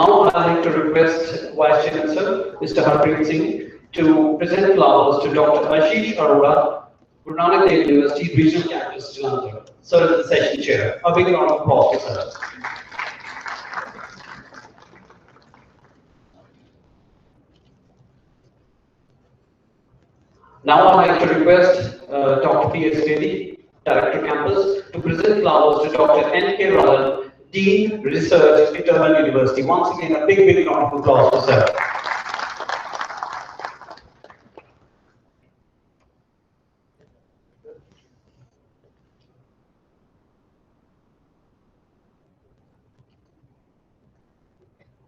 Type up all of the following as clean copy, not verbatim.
Now I'd like to request Vice Chancellor, Mr. Harpreet Singh, to present flowers to Dr. Ashish Arora, Guru Nanak Dev University Regional Campus, Jalandhar. Sir is the session chair. A big round of applause for sir. Now I'd like to request Dr. P.S. Reddy, Director Campus, to present flowers to Dr. N.K. Ralan, Dean Research, Eternal University. Once again, a big round of applause for sir.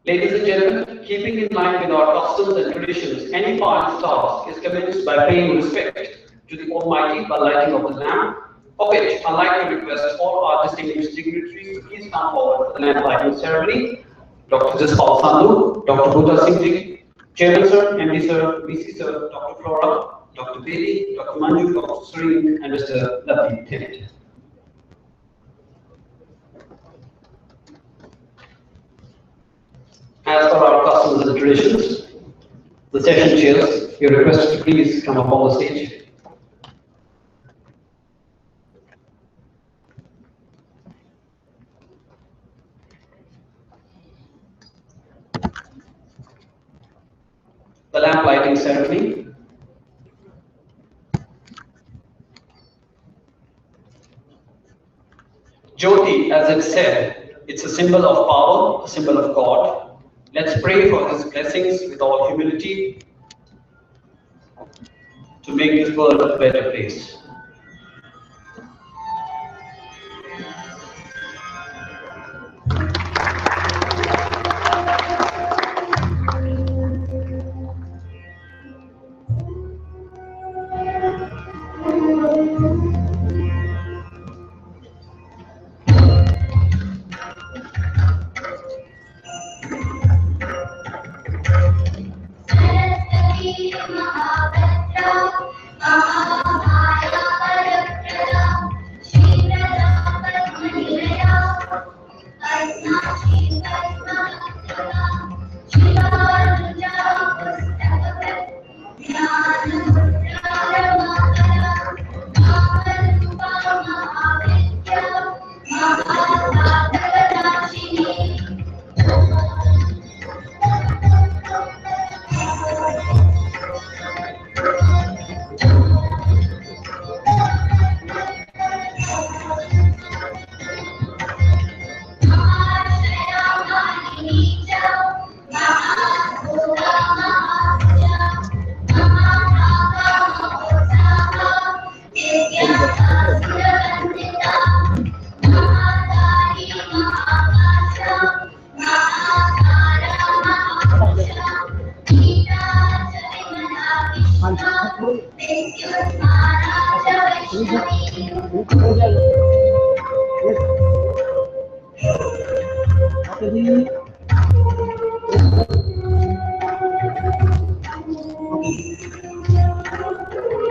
Ladies and gentlemen, keeping in line with our customs and traditions, any pious task is commenced by paying respect to the Almighty by lighting of the lamp, for which I'd like to request all our distinguished dignitaries to please come forward for the lamp lighting ceremony. Dr. Jaspal Sandhu, Dr. Bhuta Singh Ji, Chairman Sir, MD Sir, VC Sir, Dr. Flora, Dr. Bedi, Dr. Manju, Dr. Serene, and Mr. Naveen Timid. As per our customs and traditions, the session chairs, you're requested to please come up on the stage. The lamp lighting ceremony. Jyoti, as it said, it's a symbol of power, a symbol of God. Let's pray for His blessings with all humility to make this world a better place.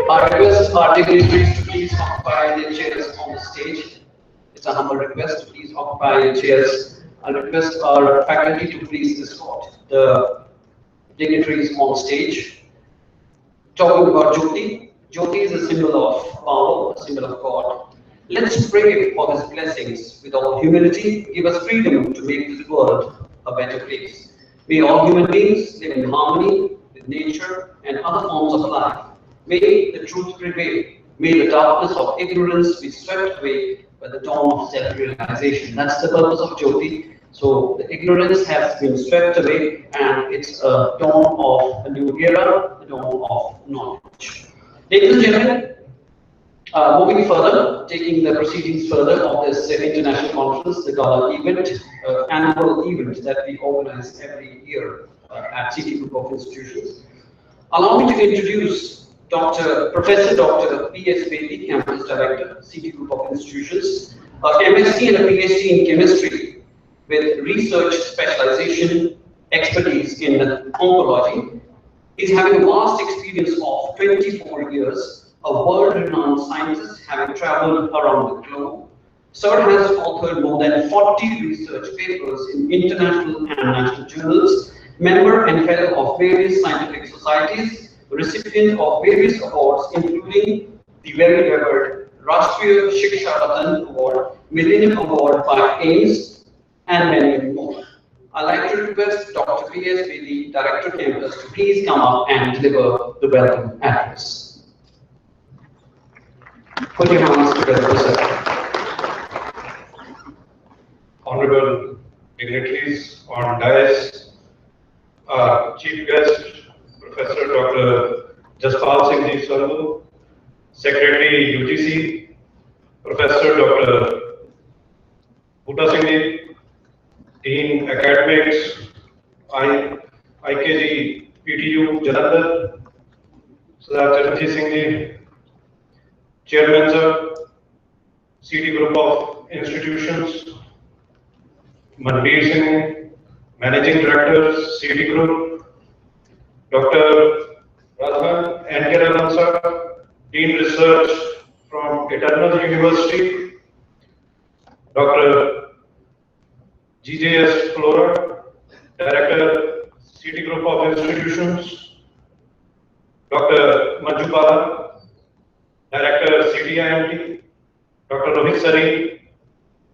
I request our dignitaries to please occupy their chairs on the stage. It's a humble request to please occupy your chairs. I request our faculty to please escort the dignitaries on stage. Talking about Jyoti. Jyoti is a symbol of power, a symbol of God. Let's pray for His blessings with all humility. Give us freedom to make this world a better place. May all human beings live in harmony with nature and other forms of life. May the truth prevail. May the darkness of ignorance be swept away by the dawn of self-realization. That's the purpose of Jyoti. So the ignorance has been swept away, and it's a dawn of a new era, a dawn of knowledge. Ladies and gentlemen, moving further, taking the proceedings further of this international conference, the Gala event, annual event that we organize every year at CT Group of Institutions. Allow me to introduce Professor Dr. P.S. Bedi, Campus Director, CT Group of Institutions, a MSc and a PhD in chemistry with research specialization expertise in oncology. He's having a vast experience of 24 years, a world-renowned scientist, having traveled around the globe, Sir has authored more than 40 research papers in international and national journals, member and fellow of various scientific societies, recipient of various awards, including the very revered Rashtriya Shiksha Ratan Award, Millennium Award by AIMS, and many more. I'd like to request Dr. P.S. Bedi, Director Campus, to please come up and deliver the welcome address. Put your hands together, sir. Honorable dignitaries on dais, Chief Guest, Professor Dr. Jaspal Singh Ji Sandhu, Secretary UGC, Professor Dr. Bhutta Singh Ji, Dean Academics, IKG PTU Jalandhar, Sardar Charanjit Singh Ji, Chairman Sir, CD Group of Institutions, Manbir Singh, Managing Director, CD Group, Dr. Radhan N. Sir, Dean Research from Eternal University, Dr. GJS Flora, Director, CD Group of Institutions, Dr. Manju Bala, Director, CDIMT, Dr. Rohit Sari,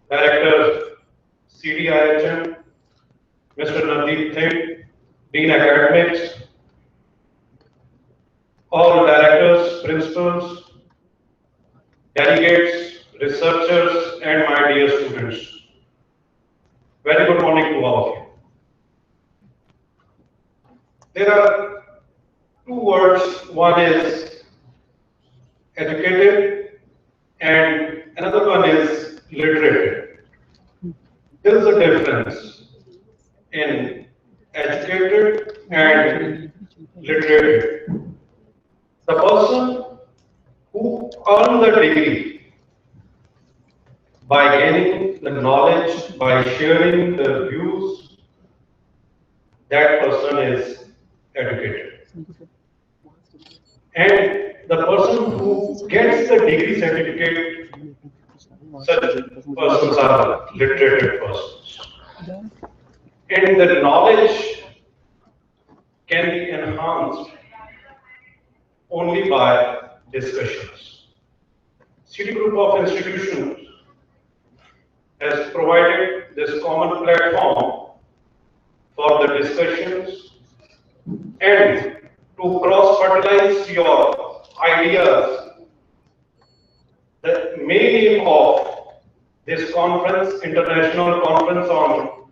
Director, CDIHM, Mr. Navdeep Singh, Dean Academics, all directors, principals, delegates, researchers, and my dear students. Very good morning to all of you. There are two words. One is educated and another one is literate. There is a difference in educated and literate. The person who earns the degree by gaining the knowledge, by sharing the views, that person is educated. And the person who gets the degree certificate, such persons are literate persons. And the knowledge can be enhanced only by discussions. CD Group of Institutions has provided this common platform for the discussions and to cross-fertilize your ideas. The main aim of this conference, International Conference on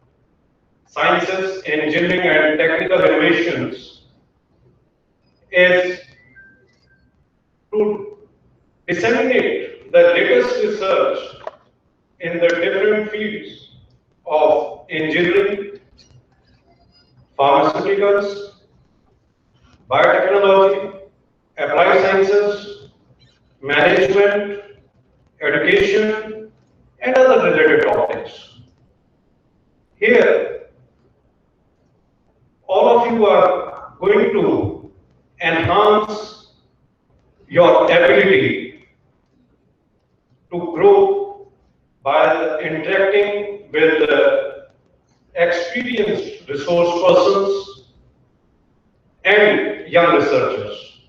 Sciences, Engineering and Technical Innovations, is to disseminate the latest research in the different fields of engineering, pharmaceuticals, biotechnology, applied sciences, management, education, and other related topics. Here, all of you are going to enhance your ability to grow by interacting with the experienced resource persons and young researchers.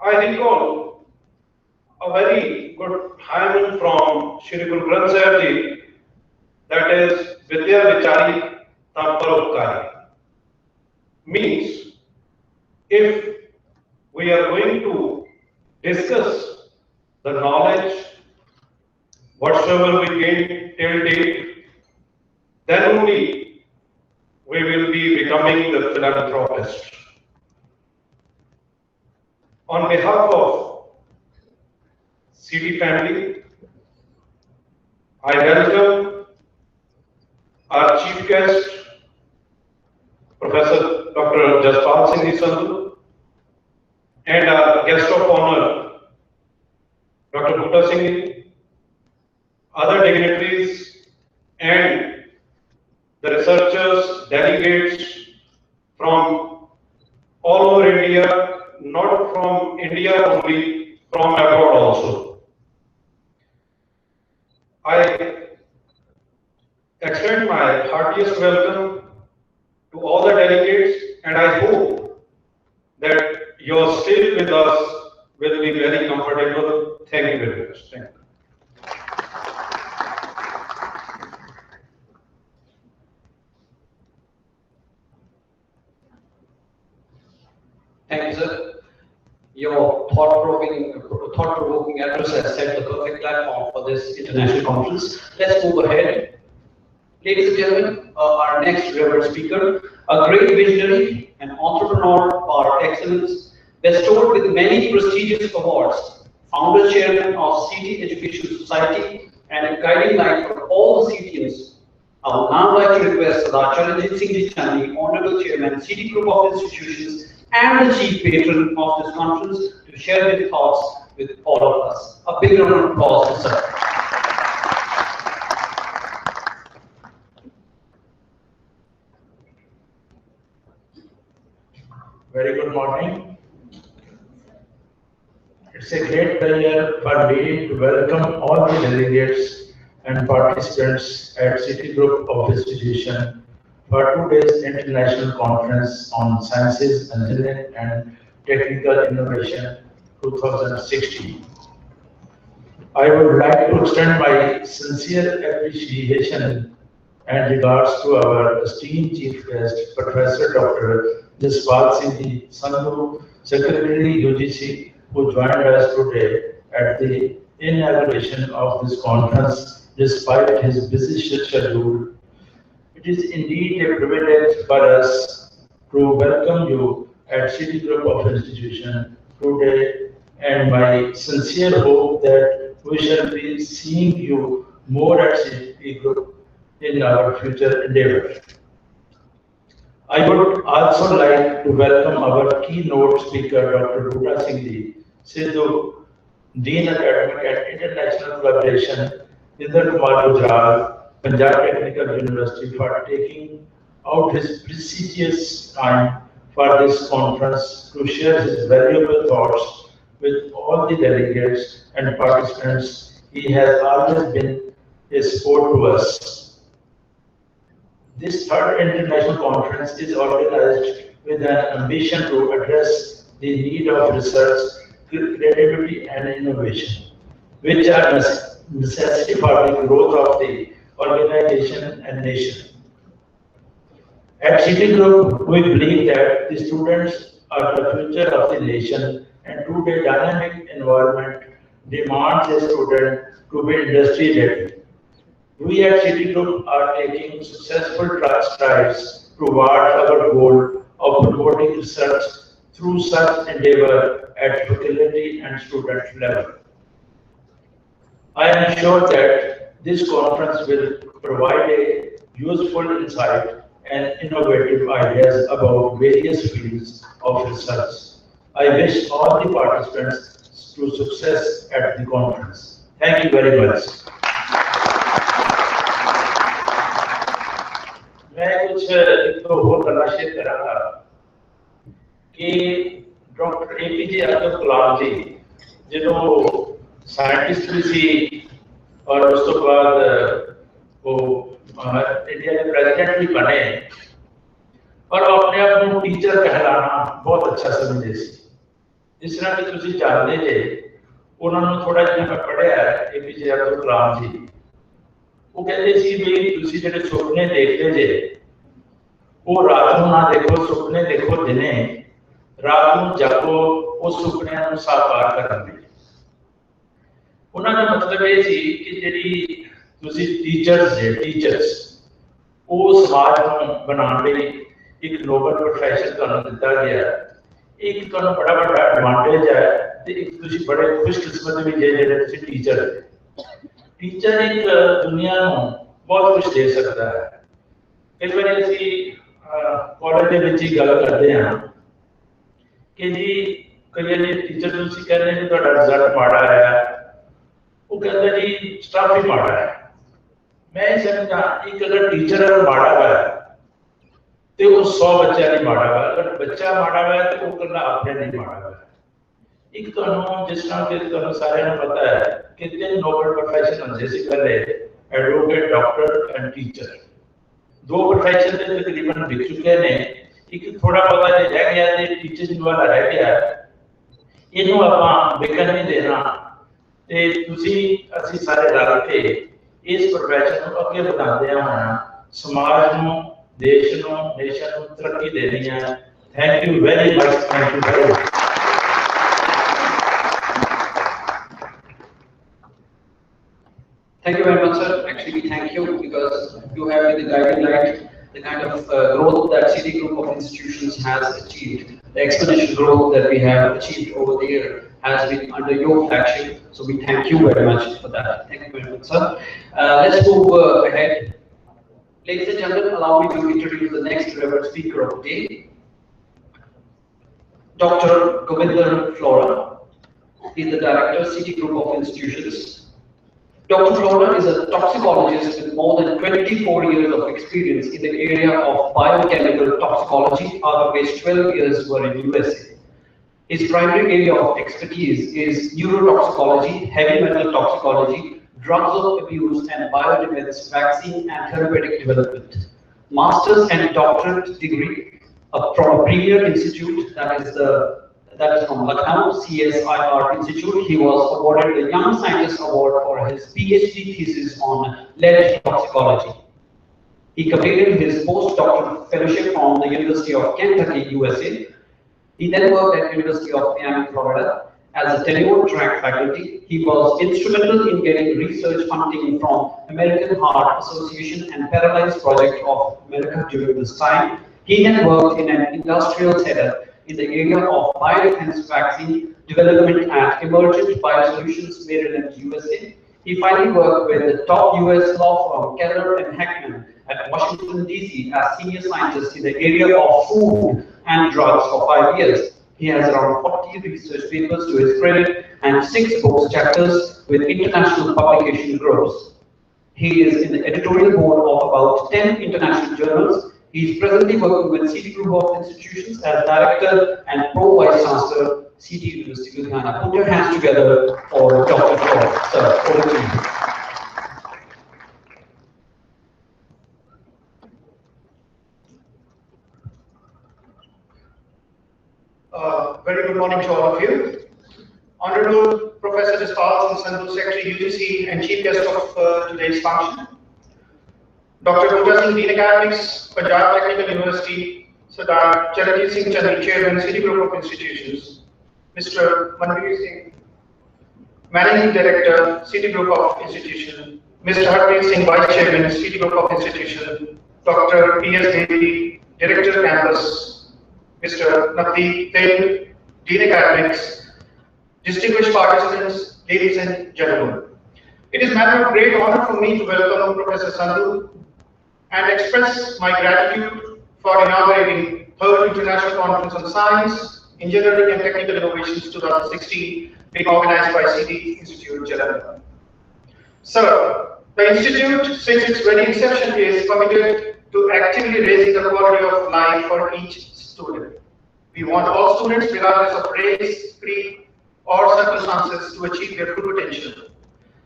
I recall a very good hymn from Shri Guru Granth Sahib Ji, that is Vidya Vichari Tamparopkari. Means, if we are going to discuss the knowledge, whatsoever we gain till date, then only we will be becoming the philanthropist. On behalf of CD family, I welcome our chief guest, Professor Dr. Jaspal Singh Ji Sandhu, and our guest of honor, Dr. Bhutta Singh Ji, other dignitaries, and the researchers, delegates from all over India, not from India only, from abroad also. I extend my heartiest welcome to all the delegates, and I hope that your stay with us will be very comfortable. Thank you very much. Thank you. Thank you, sir. Your thought-provoking address has set the perfect platform for this international conference. Let's move ahead. Ladies and gentlemen, our next revered speaker, a great visionary, an entrepreneur par excellence, bestowed with many prestigious awards, founder chairman of CT Education Society, and a guiding light for all the CTians. I would now like to request Sardar Charanjit Singh Ji Chandi, Honorable Chairman, CT Group of Institutions, and the Chief Patron of this conference, to share their thoughts with all of us. A big round of applause for sir. Very good morning. It's a great pleasure for me to welcome all the delegates and participants at City Group of Institution for today's International Conference on Sciences, Engineering and Technical Innovation 2016. I would like to extend my sincere appreciation and regards to our esteemed chief guest, Professor Dr. Jaspal Singh Sandhu, Secretary UGC, who joined us today at the inauguration of this conference despite his busy schedule. It is indeed a privilege for us to welcome you at City Group of Institution today, and my sincere hope that we shall be seeing you more at City Group in our future endeavors. I would also like to welcome our keynote speaker, Dr. Bhuta Singh Sidhu, Dean Academic and International Collaboration, Indra Kumar Gujral, Punjab Technical University, for taking out his precious time for this conference to share his valuable thoughts with all the delegates and participants. He has always been a support to us. This third international conference is organized with an ambition to address the need of research, creativity and innovation, which are necessary for the growth of the organization and nation. At City Group, we believe that the students are the future of the nation, and today's dynamic environment demands a student to be industry ready. We at City Group are taking successful strides towards our goal of promoting research through such endeavor at faculty and student level. I am sure that this conference will provide a useful insight and innovative ideas about various fields of research. I wish all the participants to success at the conference. Thank you very much. मैं कुछ एक तो और करना share करूँगा कि doctor APJ Abdul Kalam जी जिन्होंने scientist भी थी और उसके बाद वो इंडिया के प्रेसिडेंट भी बने और अपने आप को टीचर कहलाना बहुत अच्छा समझे सी जिस तरह कि तुम जानते जे उन्होंने थोड़ा जिहा पढ़िया APJ अब्दुल कलाम जी वो कहते सी भी तुसी जेडे सुपने देखते जे वो रात को ना देखो सुपने देखो दिने रात को जागो उस सुपने को साकार करने उन्होंने मतलब ये सी कि जेडी तुसी टीचर्स वो समाज को बनाने लिए एक नोबल प्रोफेशन तुहानू दिता गया एक तुहानू बड़ा बड़ा एडवांटेज है ते एक तुसी बड़े खुशकिस्मत भी जे जेडे तुसी टीचर एक दुनिया को बहुत कुछ दे सकता है कई बार असी कॉलेज में गल करते हैं कि जी कई बार टीचर तुसी कहते हैं कि रिजल्ट माड़ा आया वो कहता जी स्टाफ ही माड़ा है मैं समझा एक अगर टीचर अगर माड़ा है तो वो 100 बच्चा नहीं माड़ा है अगर बच्चा माड़ा है तो वो करना अपने नहीं माड़ा है ਇੱਕ ਤੁਹਾਨੂੰ ਜਿਸ ਤਰ੍ਹਾਂ ਕਿ ਤੁਹਾਨੂੰ ਸਾਰਿਆਂ ਨੂੰ ਪਤਾ ਹੈ ਕਿ ਤਿੰਨ ਨੋਬਲ ਪ੍ਰੋਫੈਸ਼ਨ ਹੁੰਦੇ ਸੀ ਪਹਿਲੇ, ਐਡਵੋਕੇਟ, ਡਾਕਟਰ ਐਂਡ ਟੀਚਰ। ਦੋ ਪ੍ਰੋਫੈਸ਼ਨ ਤੇ ਤਕਰੀਬਨ ਵਿਕ ਚੁੱਕੇ ਨੇ, ਇੱਕ ਥੋੜਾ ਬਹੁਤਾ ਜੇ ਰਹਿ ਗਿਆ ਤੇ ਟੀਚਿੰਗ ਵਾਲਾ ਰਹਿ ਗਿਆ। ਇਹਨੂੰ ਆਪਾਂ ਵਿਕਣ ਨਹੀਂ ਦੇਣਾ ਤੇ ਅਸੀਂ ਸਾਰੇ ਰਲ ਕੇ ਇਸ ਪ੍ਰੋਫੈਸ਼ਨ ਨੂੰ ਅੱਗੇ ਵਧਾਉਂਦੇ ਹੋਣਾ ਸਮਾਜ ਨੂੰ, ਦੇਸ਼ ਨੂੰ, ਨੇਸ਼ਨ ਨੂੰ ਤਰੱਕੀ ਦੇਣੀ ਹੈ। Thank you very much, thank you very much. Thank you very much, sir. Actually, we thank you because you have been the guiding light, the kind of growth that City Group of institutions has achieved. The exponential growth that we have achieved over the year has been under your flagship. So we thank you very much for that. Thank you very much, sir. Let's move ahead. Ladies and gentlemen, allow me to introduce the next reverend speaker of the day, Dr. Govinder Flora. He is the director, City Group of Institutions. Dr. Flora is a toxicologist with more than 24 years of experience in the area of biochemical toxicology, out of which 12 years were in USA. His primary area of expertise is neurotoxicology, heavy metal toxicology, drugs of abuse and biodefense, vaccine and therapeutic development. Master's and doctorate degree from a premier institute, that is from Lucknow, CSIR Institute. He was awarded the Young Scientist Award for his PhD thesis on lead toxicology. He completed his postdoctoral fellowship from the University of Kentucky, USA. He then worked at University of Miami, Florida as a tenure track faculty. He was instrumental in getting research funding from American Heart Association and Paralyzed Project of America during this time. He then worked in an industrial setup in the area of biodefense vaccine development at Emergent Biosolutions, Maryland, USA. He finally worked with the top US law firm Keller and Heckman at Washington, D.C. as senior scientist in the area of food and drugs for 5 years. He has around 40 research papers to his credit and 6 books chapters with international publication groups. He is in the editorial board of about 10 international journals. He is presently working with City Group of Institutions as Director and Pro-Vice Chancellor, City University, Ludhiana. Put your hands together for Dr. Flora. Sir, over to you. Very good morning to all of you. Honorable Professor Jaspal Singh Sandhu, Secretary UGC and Chief Guest of today's function. Dr. Buddha Singh, Dean Academics, Punjab Technical University, Sardar Charanjit Singh Chandri, Chairman, City Group of Institutions, Mr. Manveer Singh, Managing Director, City Group of Institutions, Mr. Harpreet Singh, Vice Chairman, City Group of Institutions, Dr. P.S. Devi, Director Campus, Mr. Navdeep Singh, Dean Academics, distinguished participants, ladies and gentlemen. It is a matter of great honor for me to welcome Professor Sandhu and express my gratitude for inaugurating 3rd International Conference on Science, Engineering and Technical Innovations 2016 being organized by City Institute, Jalandhar. Sir, the Institute, since its very inception, is committed to actively raising the quality of life for each student. We want all students, regardless of race, creed, or circumstances, to achieve their full potential.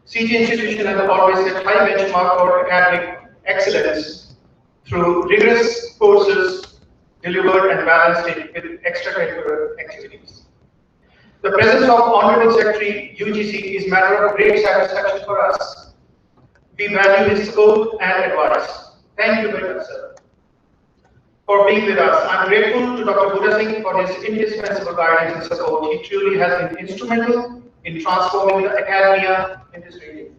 CG Institution has always set high benchmark for academic excellence through rigorous courses delivered and balanced with extracurricular activities. The presence of Honorable Secretary UGC is a matter of great satisfaction for us. We value his scope and advice. Thank you very much, sir, for being with us. I'm grateful to Dr. Buddha Singh for his indispensable guidance and support. He truly has been instrumental in transforming the academia in this region.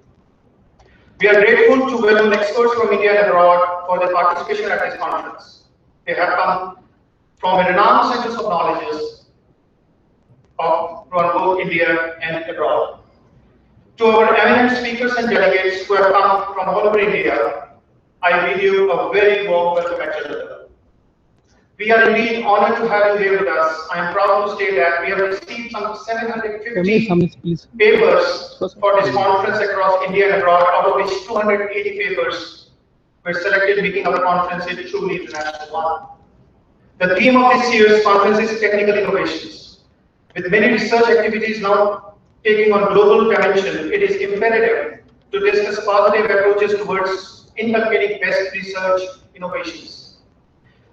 We are grateful to welcome experts from India and abroad for their participation at this conference. They have come from a renowned centers of knowledge from both India and abroad. To our eminent speakers and delegates who have come from all over India, I bid you a very warm welcome at Jalandhar. We are indeed honored to have you here with us. I am proud to state that we have received some 750 papers for this conference across India and abroad, out of which 280 papers were selected, making our conference a truly international one. The theme of this year's conference is technical innovations. With many research activities now taking on global dimension, it is imperative to discuss positive approaches towards inculcating best research innovations.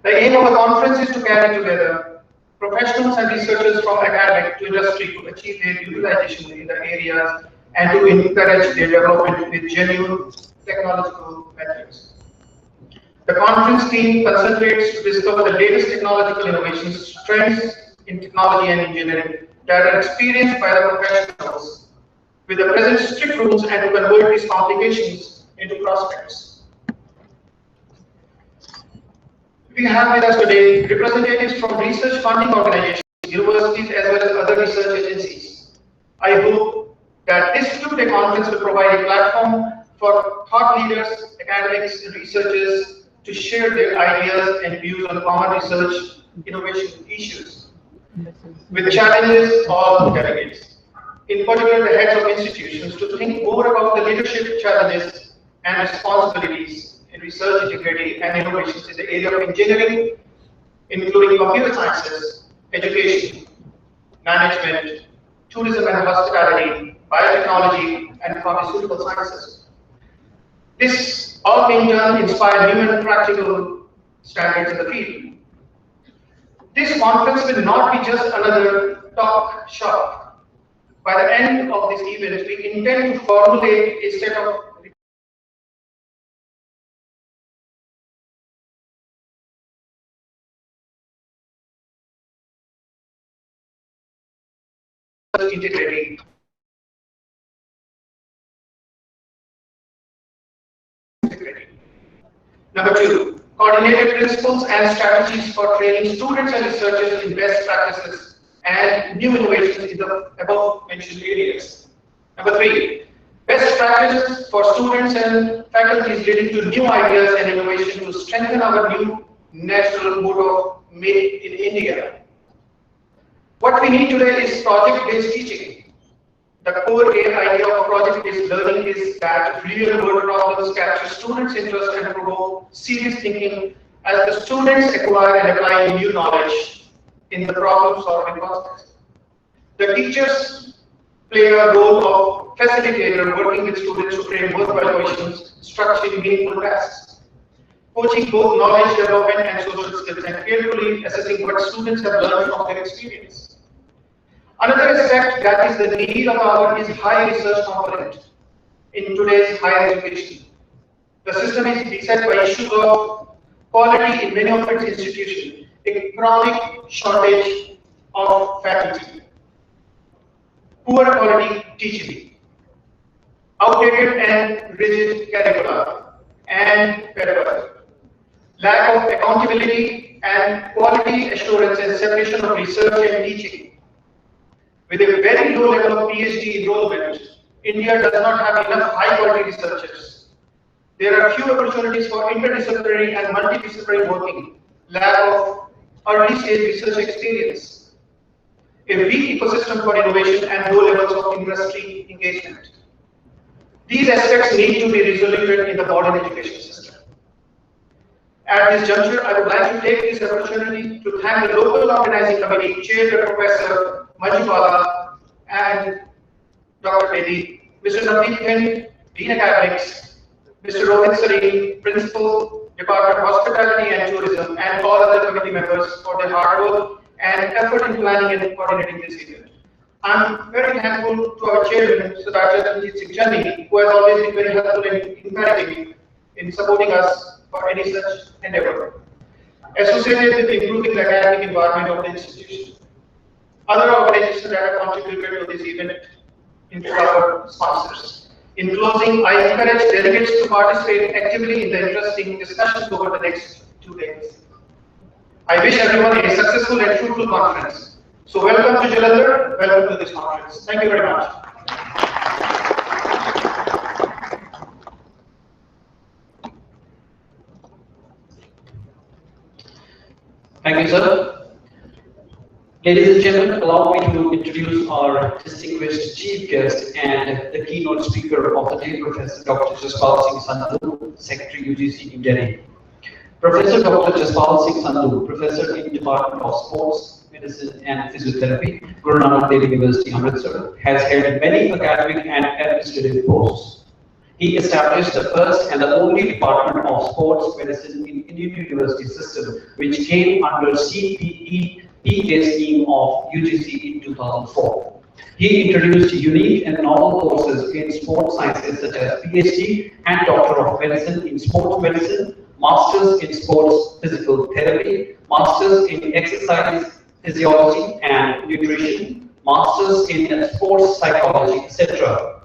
The aim of the conference is to carry together professionals and researchers from academic to industry to achieve their utilization in the areas and to encourage their development with genuine technological methods. The conference theme concentrates to discover the latest technological innovations, trends in technology and engineering that are experienced by the professionals, with the present strict rules, and to convert these complications into prospects. We have with us today representatives from research funding organizations, universities, as well as other research agencies. I hope that this two-day conference will provide a platform for thought leaders, academics, and researchers to share their ideas and views on common research innovation issues, with challenges all delegates, in particular the heads of institutions, to think more about the leadership challenges and responsibilities in research integrity and innovations in the area of engineering, including computer sciences, education, management, tourism and hospitality, biotechnology, and pharmaceutical sciences. This all being done inspire new and practical standards in the field. This conference will not be just another talk shop. By the end of this event, we intend to formulate a set of integrity. Number two, coordinated principles and strategies for training students and researchers in best practices and new innovations in the above mentioned areas. Number three, best practices for students and faculties leading to new ideas and innovation to strengthen our new national motto, Made in India. What we need today is project-based teaching. The core idea of project-based learning is that real-world problems capture students' interest and provoke serious thinking as the students acquire and apply new knowledge in the problem-solving context. The teachers play a role of facilitator, working with students to frame worthwhile questions, structuring meaningful tasks, coaching both knowledge development and social skills, and carefully assessing what students have learned from their experience. Another aspect that is the need of our is high research component in today's higher education. The system is beset by issues of quality in many of its institutions, a chronic shortage of faculty, poor quality teaching, outdated and rigid curricula and pedagogy, lack of accountability and quality assurance and separation of research and teaching. With a very low level of PhD enrollment, India does not have enough high-quality researchers. There are few opportunities for interdisciplinary and multidisciplinary working, lack of early-stage research experience, a weak ecosystem for innovation, and low levels of industry engagement. These aspects need to be resoluted in the modern education system. At this juncture, I would like to take this opportunity to thank the local organizing committee chaired by Professor Manjubala and Dr. Bedi, Mr. Navdeep Hind, Dean Academics, Mr. Rohit Sareen, Principal, Department of Hospitality and Tourism, and all other committee members for their hard work and effort in planning and coordinating this event. I'm very thankful to our chairman, Sudhakar Sigjani, who has always been very helpful and encouraging in supporting us for any such endeavor, associated with improving the academic environment of the institution. Other organizations that have contributed to this event include our sponsors. In closing, I encourage delegates to participate actively in the interesting discussions over the next 2 days. I wish everyone a successful and fruitful conference. So welcome to Jalandhar, welcome to this conference. Thank you very much. Thank you, sir. Ladies and gentlemen, allow me to introduce our distinguished chief guest and the keynote speaker of the day, Professor Dr. Jaspal Singh Sandhu, Secretary UGC in Delhi. Professor Dr. Jaspal Singh Sandhu, Professor in Department of Sports, Medicine and Physiotherapy, Guru Nanak Dev University, Amritsar, has held many academic and administrative posts. He established the first and the only department of sports medicine in Indian university system, which came under CPE scheme of UGC in 2004. He introduced unique and novel courses in sports sciences such as PhD and Doctor of Medicine in Sports Medicine, Masters in Sports Physical Therapy, Masters in Exercise Physiology and Nutrition, Masters in Sports Psychology, etc.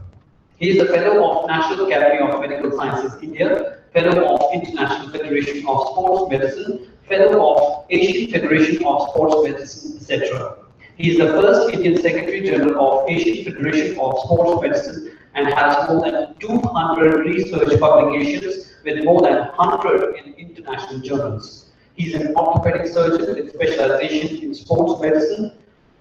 He is a Fellow of National Academy of Medical Sciences, India, Fellow of International Federation of Sports Medicine, Fellow of Asian Federation of Sports Medicine, etc. He is the first Indian Secretary General of Asian Federation of Sports Medicine and has more than 200 research publications with more than 100 in international journals. He is an orthopedic surgeon with specialization in sports medicine,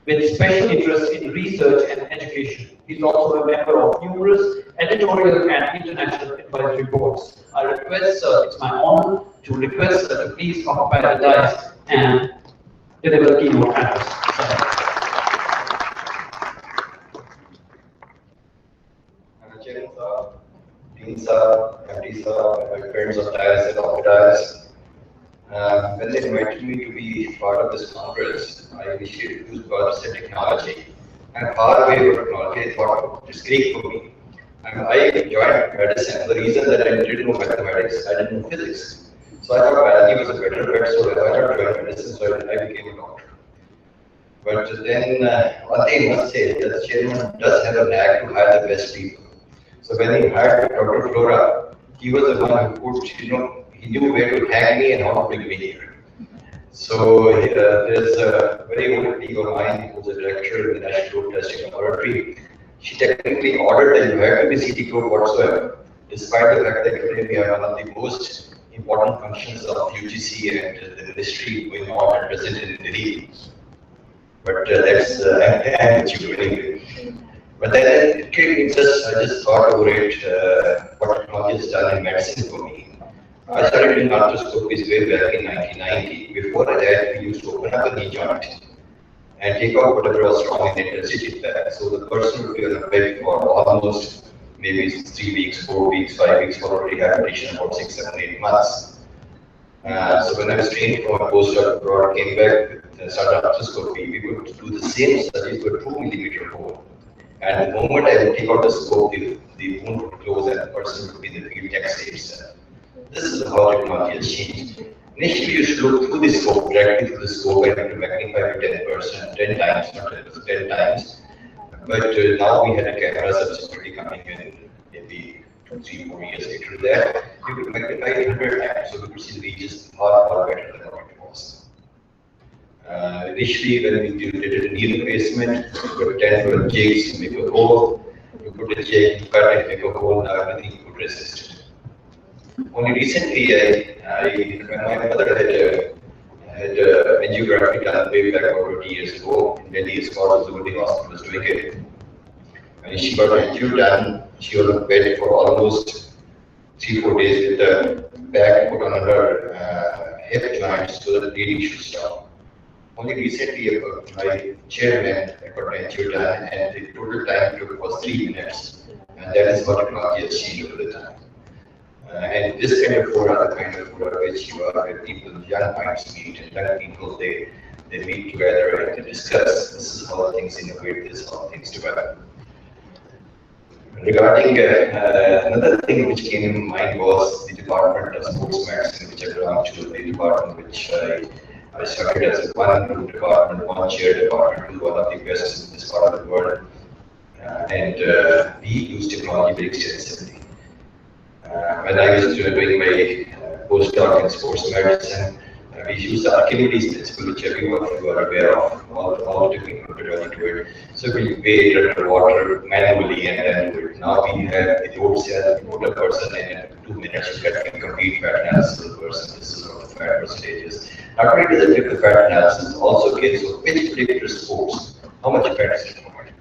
with special interest in research and education. He is also a member of numerous editorial and international advisory boards. I request, sir, it's my honor to request, sir, to please occupy the dais and deliver the keynote address. Chairman sir, Dean sir, MD sir, my friends of dais and off the dais. When they invited me to be part of this conference, I initially used words and technology. I'm far away from technology. I thought it's great for me. I joined medicine for the reason that I didn't know mathematics, I didn't know physics. So I thought biology was a better bet, so why not join medicine? So I became a doctor. But then one thing I must say that the chairman does have a knack to hire the best people. So when he hired Dr. Flora, he was the one who could, he knew where to hang me and how to bring me here. So there's a very old colleague of mine who's a director in the National Road Testing Laboratory. She technically ordered that you have to be CT code whatsoever, despite the fact that today we have one of the most important functions of UGC and the ministry going on and present in Delhi. But that's I'm with you anyway. But then it really I just thought over it, what technology has done in medicine for me. I started doing arthroscopies way back in 1990. Before that, we used to open up a knee joint and take out whatever was wrong in it and stitch it back. So the person would be on a bed for almost maybe 3 weeks, 4 weeks, 5 weeks for rehabilitation, about 6, 7, 8 months. So when I was trained from a postdoc abroad, came back with started arthroscopy, we would do the same studies with a 2 millimeter hole. And the moment I would take out the scope, the wound would close and the person would be in the field X-rays. This is how technology has changed. Initially, you should look through the scope, directly through the scope, and to magnify it 10%, 10 times, not 10 times. But now we have a camera subsequently coming in maybe 2, 3, 4 years later that you could magnify it 100 times, so we could see the regions far better than what it was. Initially, when we did a knee replacement, we put 10 for jigs to make a hole. You put a jig, you cut it, make a hole, now everything you could resist it. Only recently, when my mother had angiography done way back about 20 years ago in Delhi, Scott was the only hospital was doing it. When she got an angio done, she was on bed for almost 3-4 days with the back put on her hip joint so that the bleeding should stop. Only recently, my chairman got an angio done, and the total time it took was 3 minutes, and that is what technology has changed over the time. And this kind of fora, the kind of fora which you are, where people, young minds meet, and young people, they meet together and they discuss. This is how things innovate, this is how things develop. Regarding another thing which came in mind was the Department of Sports Medicine, which I belong to, the department which I started as one group department, one chair department, one of the best in this part of the world. And we use technology very extensively. When I was doing my postdoc in sports medicine, we used the Archimedes principle, which everyone you are aware of, all the technical methodology to it. So we weigh underwater manually, and then do it. Now we have the road cell, we put a person in 2 minutes, you get a complete fat analysis of the person. This is what the fat percentages. Not only does it give the fat analysis, also gives which particular sports, how much fat is required.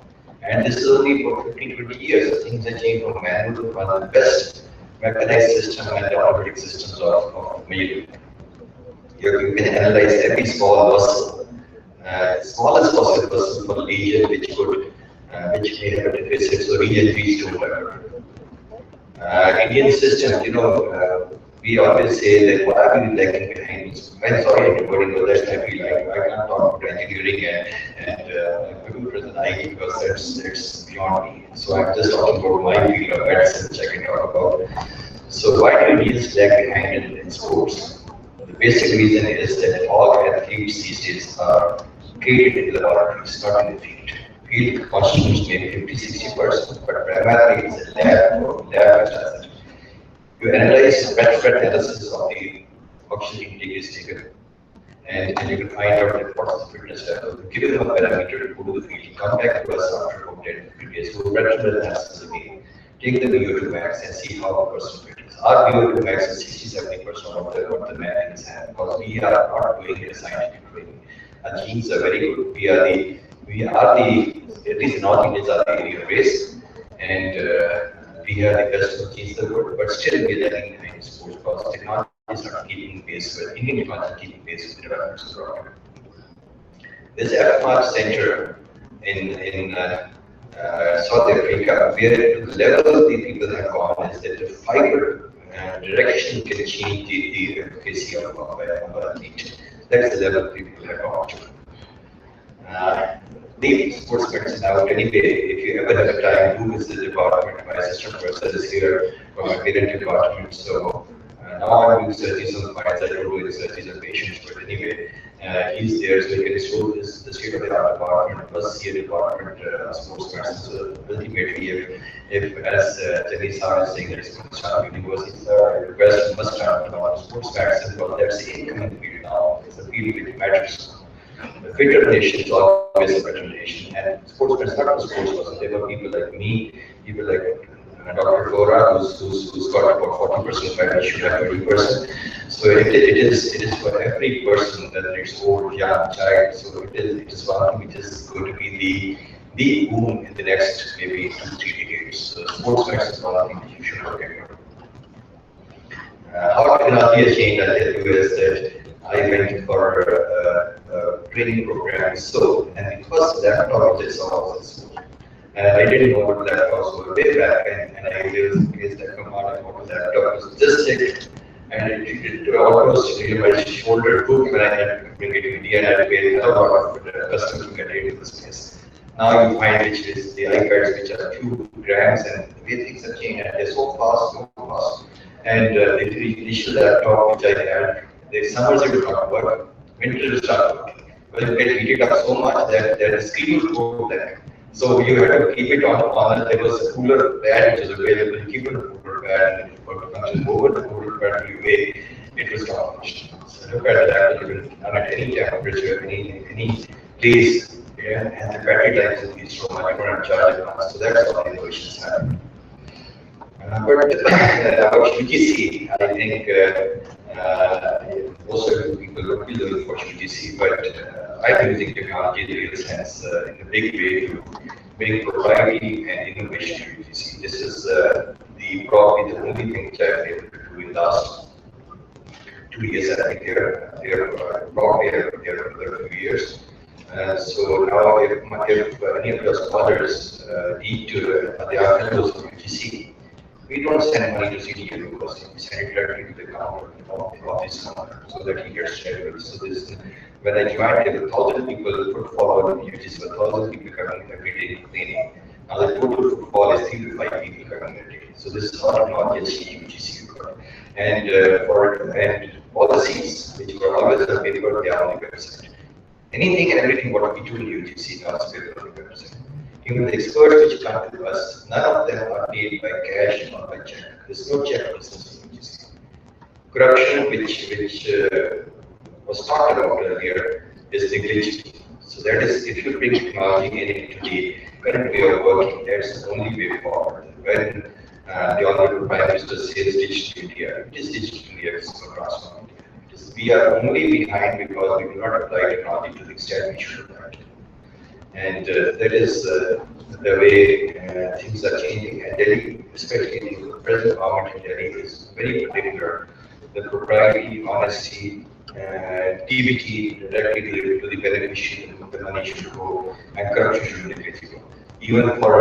And this is only for 15-20 years. Things have changed from manual to one of the best mechanized system and automatic systems of measuring. You can analyze every small muscle smallest possible person for region which may have a deficit, so region 3 don't have it. Indian system, we always say that what are we lagging behind? I'm sorry, everybody, but that's my feel. I can't talk about engineering and computers and IT because that's beyond me. So I'm just talking about my field of medicine, which I can talk about. So why do Indians lag behind in sports? The basic reason is that all athletes these days are created in laboratories, not in the field. Field constitutes maybe 50-60%, but primarily it's a lab which you analyze wet analysis of the oxygen intake is taken, and you can find out that what's the fitness level. Give them a parameter to go to the field, come back to us after about 10 15 days, do wet analysis again, take the VO2 max and see how the person fit is. Our VO2 max is 60-70% of what the Americans have, because we are not doing the scientific training. Our genes are very good. We are the, at least North Indians are the area race, and we have the best of genes in the world, but still we are lagging behind sports because technology is not keeping pace with Indian technology is keeping pace with the developments abroad. This FMR center in South Africa, where the level the people have gone is that the fiber direction can change the efficacy of an athlete. That's the level people have gone to. The sports medicine out anyway. If you ever have time, do visit the department. My assistant professor is here from my parent department. So now I'm doing surgeries on the minds. I don't do any surgeries on patients, but anyway, he's there, so he can show this the state of the art department plus see a department sports medicine. So ultimately, if as Jenny Sar is saying that it's going to start universities, request must start about sports medicine, because that's the incoming field now. It's a field which matters. The fitter nation is always a better nation, and sportsmen is not a sports person. There were people like me, people like Dr. Flora, who's got about 40% fat, he should have 30%. So it is for every person, whether it's old, young, child. So it is one thing which is going to be the boom in the next maybe 2-3 decades. So sports medicine is one thing that you should look at. How technology has changed, I'll tell you, is that I went for a training program. So, and the first laptop which I saw was at school. And I didn't know what laptops were way back, and I realized that command about the laptop was just it. And it almost my shoulder took when I had to bring it to India, and I had to pay a lot of customers to get into this place. Now you find which is the iPads, which are 2 grams, and the way things have changed, and they're so fast. And the initial laptop which I had, the summers it would not work, winter it would start working. But it get heated up so much that the screen would go black. So you had to keep it on there was a cooler pad which was available, you keep it on a cooler pad, and it would function over the cooler pad to way, it was not functional. So look at that, you can run at any temperature, any place, and the battery life is really so much, you don't have to charge it once. So that's how the innovations happen. But about UGC, I think most of the people will be looking for UGC, but I'm using technology in the real sense in a big way to bring variety and innovation to UGC. This is probably the only thing which I've been able to do in the last 2 years. I think they're probably there for another few years. So now if any of your scholars need to, they are fellows of UGC, we don't send money to CTU because we send it directly to the counter of the office counter so that he gets scheduled. So this, when I joined, there were 1,000 people footfall on UGC, so 1,000 people coming every day to cleaning. Now the total footfall is 3 to 5 people coming every day. So this is how technology is UGC. And and all the seats which were always available, they are on the website. Anything and everything what we do in UGC now is available on the website. Even the experts which come to us, none of them are paid by cash or by check. There's no check business in UGC. Corruption, which was talked about earlier, is negligent. So that is, if you bring technology into the current way of working, that's the only way forward. When the Honorable Prime Minister says digital India, it is digital India, it's not transform India. We are only behind because we do not apply technology to the extent we should apply it. And that is the way things are changing. And Delhi, especially the present government in Delhi, is very particular. The propriety, honesty, DBT directly to the beneficiary, the money should go, and corruption should be go. Even we go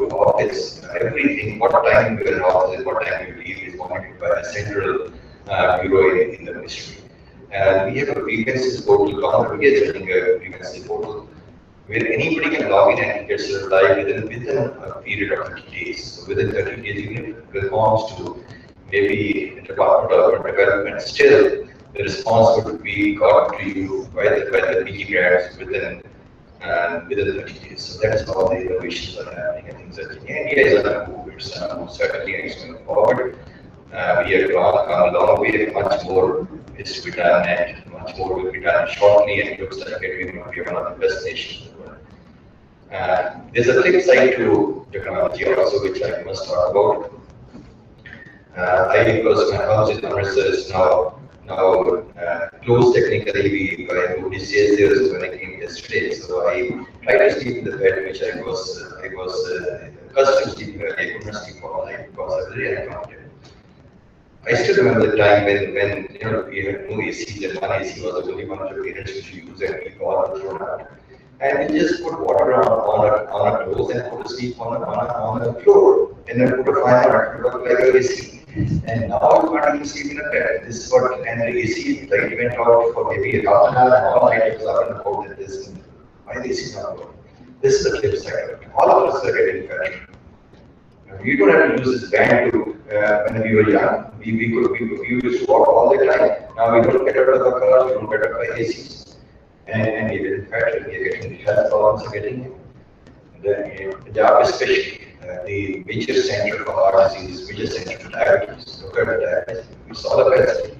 to office, everything, what time we are in office, what time we leave is monitored by a central bureau in the ministry. And we have a grievances portal, government is running a grievances portal, where anybody can log in and gets a reply within a period of 30 days. So within 30 days, even if it responds to maybe Department of Development, still the response would be got to you by the PG grants within 30 days. So that's how the innovations are happening. I think that India is on a move. It's certainly it's going forward. We have come a long way. Much more is to be done, and much more will be done shortly. And it looks like we are one of the best nations in the world. There's a flip side to technology also, which I must talk about. Because my house in Amritsar is now closed technically by nobody's says there is when I came yesterday. So I tried to sleep in the bed which I was accustomed to sleeping earlier. I could not sleep all night because I was really uncomfortable. I still remember the time when we had no AC, the one AC was the only one of the parents which we use, and we all thrown out. And we just put water on our clothes and put to sleep on the floor. And then put a fan on it, look like a AC. And now you can't even sleep in a bed. This is what, and the AC light went out for maybe half an hour, and all night it was up and about that this. Why the AC not working? This is the flip side of it. All of us are getting better. We don't have to use this band to, when we were young, we used to walk all the time. Now we don't get out of the cars, we don't get out of ACs. And we're getting better, we're getting health problems, are getting the Punjab especially, the major center for heart disease, major center for diabetes, look at diabetes, we saw the best.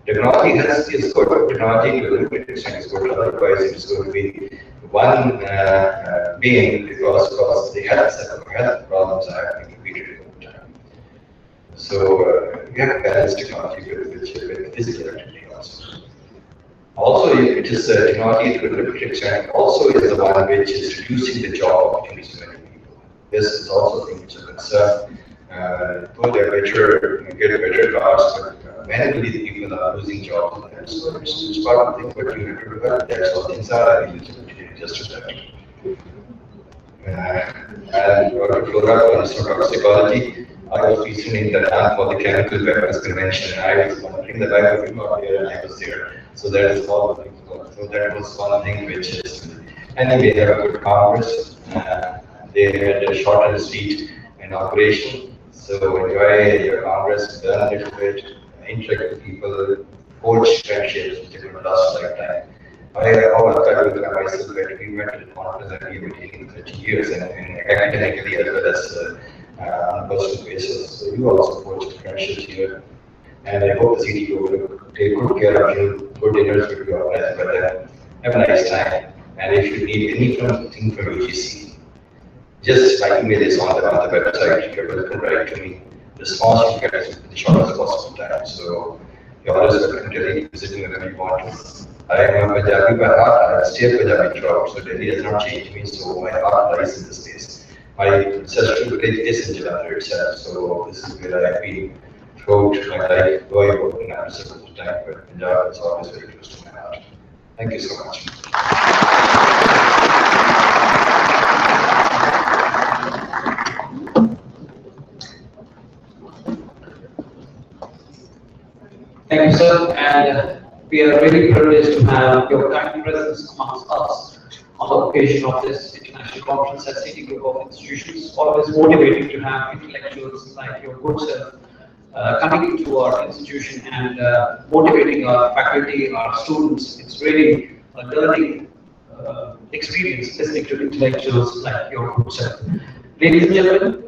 Technology is good, but technology to a limited extent is good, otherwise it's going to be one being because the health problems are happening repeatedly all the time. So we have to balance technology with physical activity also. Also, it is technology to a limited extent also is the one which is reducing the job opportunities for many people. This is also a thing which is a concern. Though they get better cars, but manually the people are losing jobs. So it's part of the thing, but you have to develop that's how things are. I mean, just to that. And Dr. Flora, Professor of Psychology, I was recently in the lab for the Chemical Weapons Convention, and I was monitoring the back of him out there, and I was there. So that is all the things. So that was one thing which is, and then we have a good Congress. They had a short and sweet inauguration. So enjoy your Congress, learn a little bit, interact with people, forge friendships which are going to last a lifetime. I always try to look at myself that we went to the conference that we were taking 30 years and academically as well as on a personal basis. So you also forged friendships here. And I hope the city will take good care of you, good dinners will be organized by them. Have a nice time. And if you need anything from UGC, just email this on the website. You're welcome to write to me. The response you get is in the shortest possible time. So you're always welcome to visit me whenever you want to. I am a Punjabi by heart. I stay Punjabi throughout, so Delhi has not changed me. So my heart lies in this place. My ancestral village is in Jalandhar itself. So this is where I have been throughout my life, though I work in Amritsar all the time, but Punjab is always very close to my heart. Thank you so much. Thank you, sir. And we are really privileged to have your kind presence amongst us on the occasion of this international conference at City Group of Institutions. Always motivating to have intellectuals like your good self coming to our institution and motivating our faculty, our students. It's really a learning experience listening to intellectuals like your good self. Ladies and gentlemen,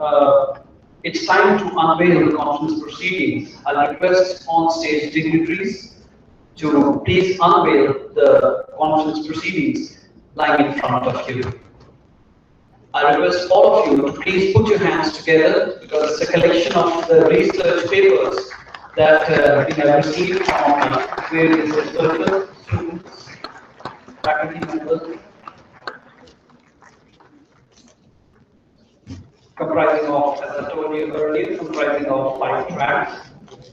it's time to unveil the conference proceedings. I'll request on-stage dignitaries to please unveil the conference proceedings lying in front of you. I request all of you to please put your hands together because it's a collection of the research papers that we have received from various researchers, students, faculty members, comprising of, as I told you earlier, comprising of 5 tracks.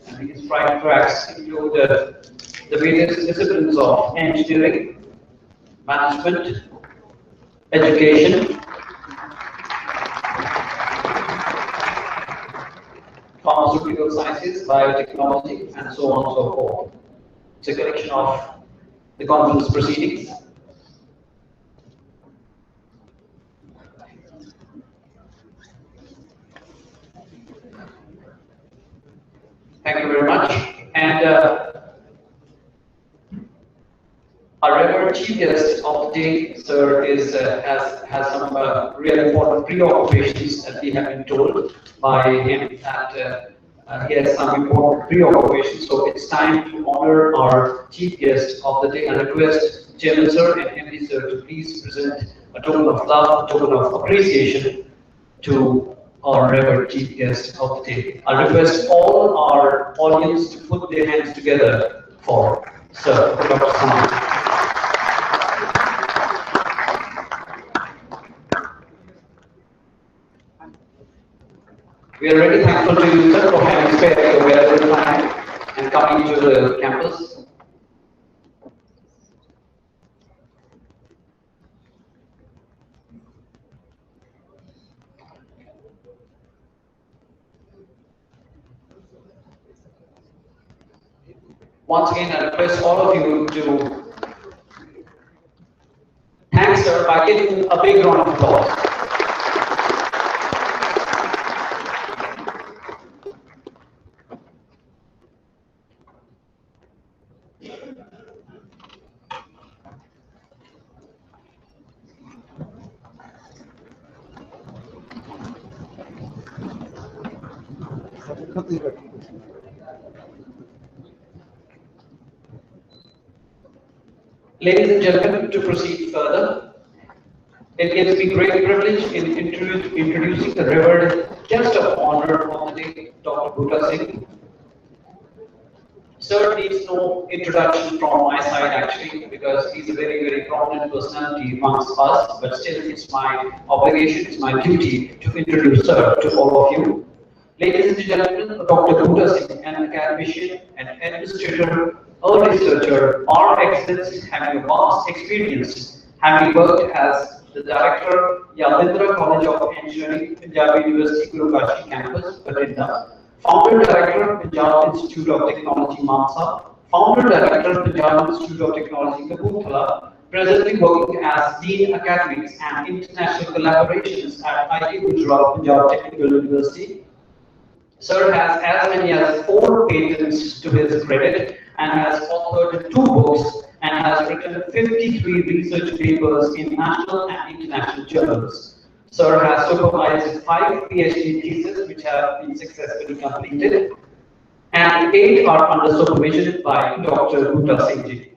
And these these 5 tracks include the various disciplines of engineering, management, education, pharmaceutical sciences, biotechnology, and so on and so forth. It's a collection of the conference proceedings. Thank you very much. And our revered chief guest of the day, sir, has some really important preoccupations that we have been told by him that he has some important preoccupations. So it's time to honor our chief guest of the day. I request Chairman sir and MD sir to please present a token of love, a token of appreciation to our revered chief guest of the day. I request all our audience to put their hands together for Sir Dr. Saman. We are very thankful to you, sir, for having spared your valuable time and coming to the campus. Once again, I request all of you to thank sir by giving a big round of applause. Ladies and gentlemen, to proceed further, it gives me great privilege in introducing the revered guest of honor of the day, Dr. Bhuta Singh. Sir needs no introduction from my side actually, because he's a very, very prominent personality amongst us, but still it's my obligation, it's my duty to introduce Sir to all of you. Ladies and gentlemen, Dr. Bhuta Singh, an academician, an administrator, a researcher, our excellence, having a vast experience, having worked as the director, Yadindra College of Engineering, Punjab University, Guru Kashi campus, Batinda, founder director, Punjab Institute of Technology, Mansa, founder director, Punjab Institute of Technology, Kapurthala, presently working as Dean Academics and International Collaborations at IIT Gujarat, Punjab Technical University. Sir has as many as 4 patents to his credit and has authored 2 books and has written 53 research papers in national and international journals. Sir has supervised 5 PhD theses which have been successfully completed, and 8 are under supervision by Dr. Bhuta Singh ji.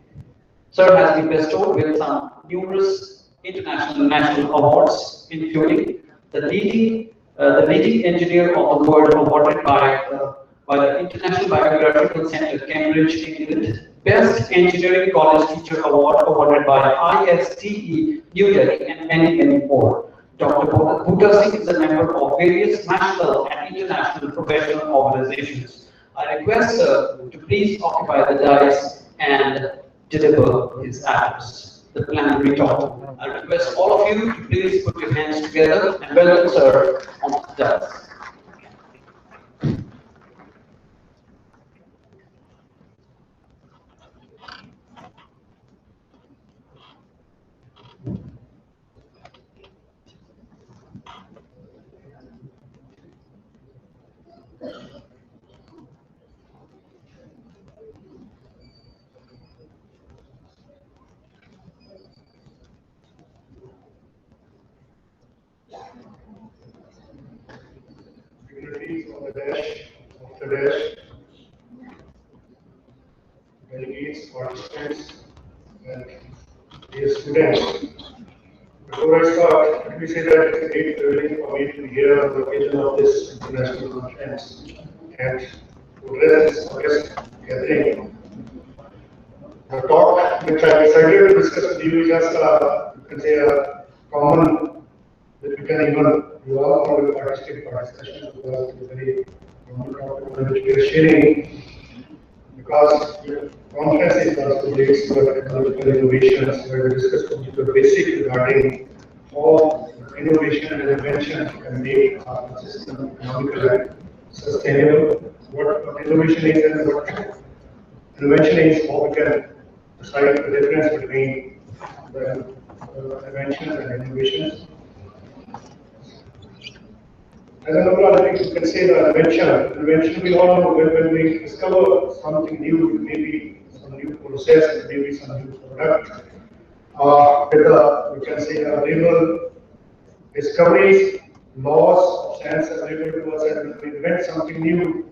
Sir has been bestowed with some numerous international and national awards, including the leading engineer of the world awarded by the International Biographical Centre, Cambridge, England, Best Engineering College Teacher Award awarded by ICSETI New Delhi, and many, many more. Dr. Bhuta Singh is a member of various national and international professional organizations. I request Sir to please occupy the dais and deliver his address, the plenary talk. I request all of you to please put your hands together and welcome Sir on the dais. Delegates, participants, and dear students. Before I start, let me say that it's a great privilege for me to be here on the occasion of this international conference and to address this August gathering. The talk which I decided to discuss with you is just you can say a common that we can even you all want to participate participation because it's a very common topic which we are sharing. because the conference is also relates to technological innovations, where we discuss the basic regarding how innovation and invention can make our system economical and sustainable. What innovation is and what invention is, how we can decide the difference between the inventions and innovations. As an overall, I think you can say the invention. Invention, we all know when we discover something new, maybe some new process, maybe some new product. With the, we can say, available discoveries, laws of science available to us, and when we invent something new,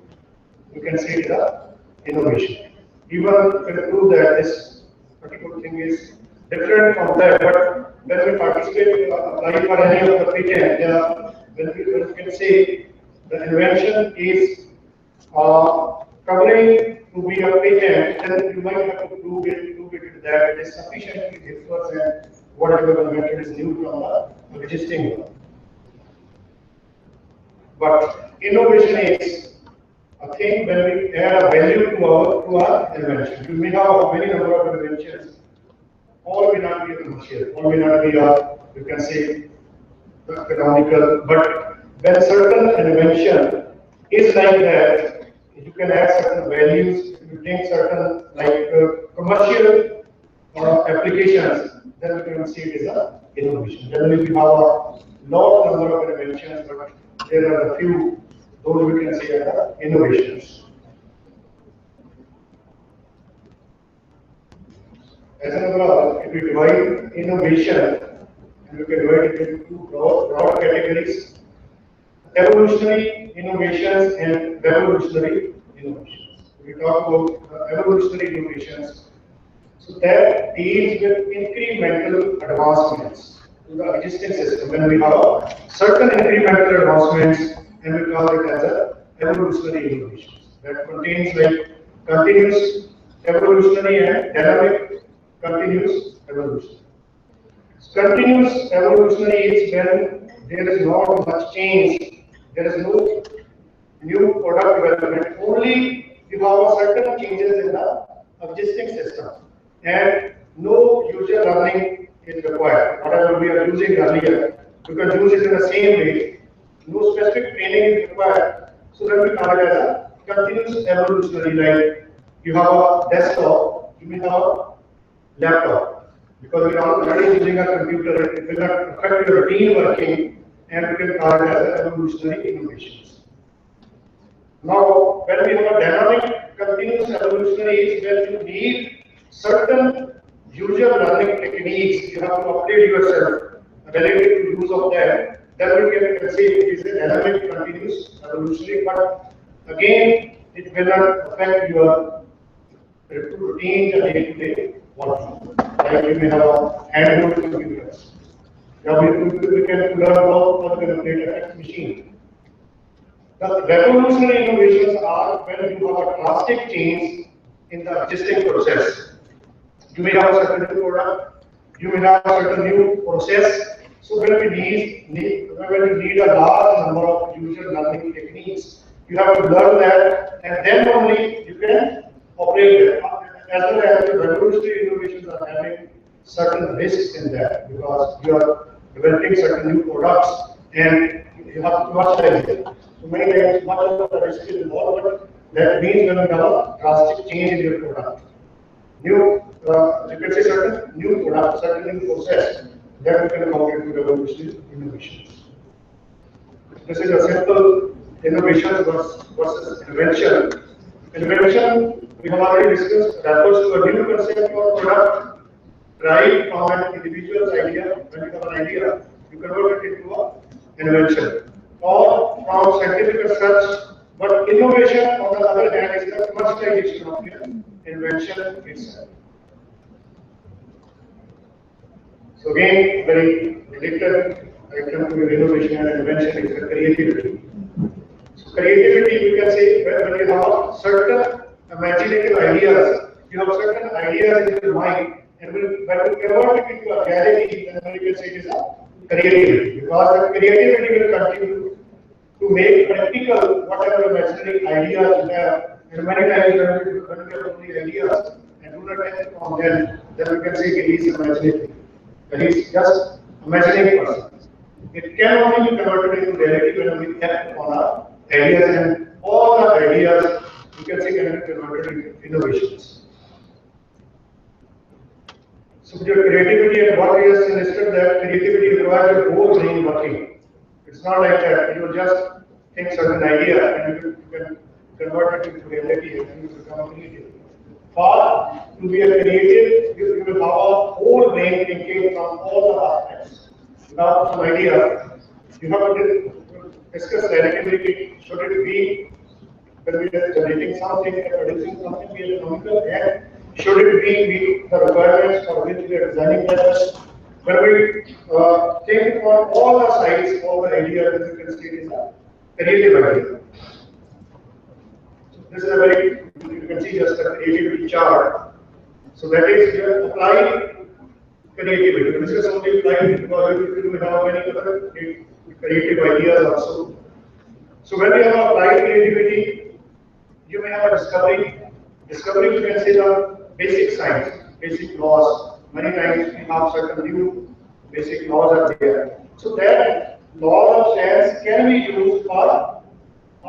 we can say it is innovation. Even can prove that this particular thing is different from that, but when we participate, apply for any of the patent, when we can say the invention is covering to be a patent, then you might have to prove it that it is sufficiently different and whatever invention is new from the existing one. But innovation is a thing when we add a value to our invention. You may have many number of inventions, all may not be commercial, all may not be you can say economical, but when certain invention is like that, you can add certain values, you take certain like commercial applications, then we can see it as an innovation. Generally, we have a lot number of inventions, but there are a few, those we can say are innovations. As an overall, if we divide innovation, and we can divide it into two broad categories: evolutionary innovations and revolutionary innovations. We talk about evolutionary innovations, so that deals with incremental advancements to the existing system. When we have certain incremental advancements, and we call it as a evolutionary innovations. That contains like continuous evolutionary and dynamic continuous evolution. Continuous evolutionary is when there is not much change, there is no new product development, only you have certain changes in the existing system, and no user learning is required. Whatever we are using earlier, you can use it in the same way, no specific training is required. So then we call it as a continuous evolutionary. Like you have a desktop, you may have a laptop. Because we are already using a computer, it will not affect your routine working, and we can call it as evolutionary innovations. Now, when we have a dynamic continuous evolutionary is when you need certain user learning techniques, you have to update yourself related to use of them, then we can say it is a dynamic continuous evolutionary, but again, it will not affect your routine and day-to-day working. Like we may have a handheld computers. Now we can learn how to operate a fax machine. The revolutionary innovations are when you have a drastic change in the existing process. You may have a certain new product, you may have a certain new process. So when you need a large number of user learning techniques, you have to learn that, and then only you can operate it. As well as the revolutionary innovations are having certain risks in that, because you are developing certain new products and you have too much idea. So many times much of the risk is involved, but that means when you have a drastic change in your product. You can say certain new product, certain new process, that we can count into revolutionary innovations. This is a simple innovation versus invention. Invention, we have already discussed, refers to a new concept or product derived from an individual's idea. When you have an idea, you convert it into an invention, or from scientific research. But innovation, on the other hand, is the commercialization of the invention itself. So again, very related item to innovation and invention is the creativity. So creativity, we can say, when you have certain imaginative ideas, you have certain ideas in your mind, and when you convert it into a reality, then you can say it is a creativity. Because the creativity will continue to make practical whatever imaginary ideas you have And many times when we have only ideas and do not act on them, then we can say he is imaginative. That is just imagining person. It can only be converted into reality when we act on our ideas, and all our ideas we can say can be converted into innovations. So your creativity and what we have suggested that creativity requires your whole brain working. It's not like that you just think certain idea and you can convert it into reality and you become creative. For to be a creative, you will have a whole brain thinking from all the aspects. Without some idea, you have to discuss creativity. Should it be when we are generating something and producing something, we are economical, and should it be the requirements for which we are designing that? When we think on all the sides, all the ideas, as you can see, it is a creative idea. This is a very, you can see just a creativity chart. So that is applied creativity. This is only applied because we have many other creative ideas also. So when we have applied creativity, you may have a discovery. Discovery, you can say the basic science, basic laws. Many times we have certain new basic laws are there. So that law of science can be used for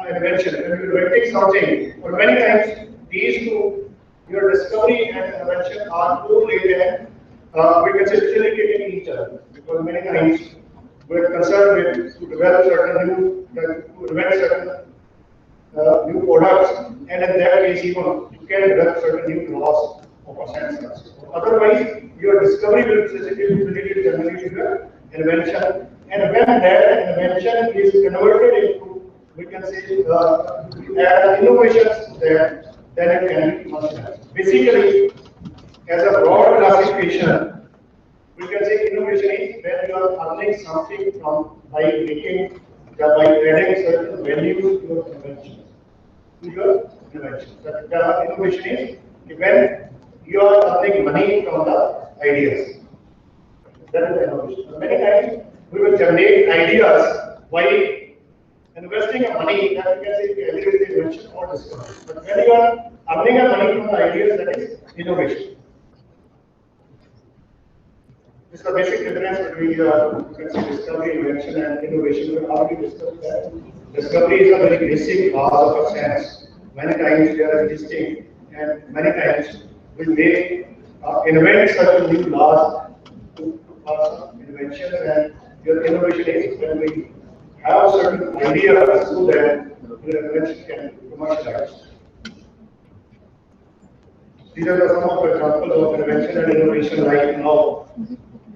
invention. When you're inventing something, or many times these two, your discovery and invention are correlated. We can say facilitating each other, because many times we're concerned with to develop certain new, to invent certain new products, and in that case, even you can develop certain new laws of a science. Otherwise, your discovery will facilitate generally to your invention, and when that invention is converted into, we can say, you add innovations there, then it can be commercialized. Basically, as a broad classification, we can say innovation is when you are earning something from by making, by adding certain values to your invention. The innovation is when you are earning money from the ideas. That is the innovation. Many times we will generate ideas by investing of money, that we can say either is the invention or discovery. But when you are earning a money from the ideas, that is innovation. This is the basic difference between you can say discovery, invention, and innovation. We have already discussed that. Discovery is a very basic law of a science. Many times they are existing, and many times we may invent certain new laws to pass inventions, and your innovation is when we have certain ideas so that your invention can be commercialized. These are some of the examples of invention and innovation right now.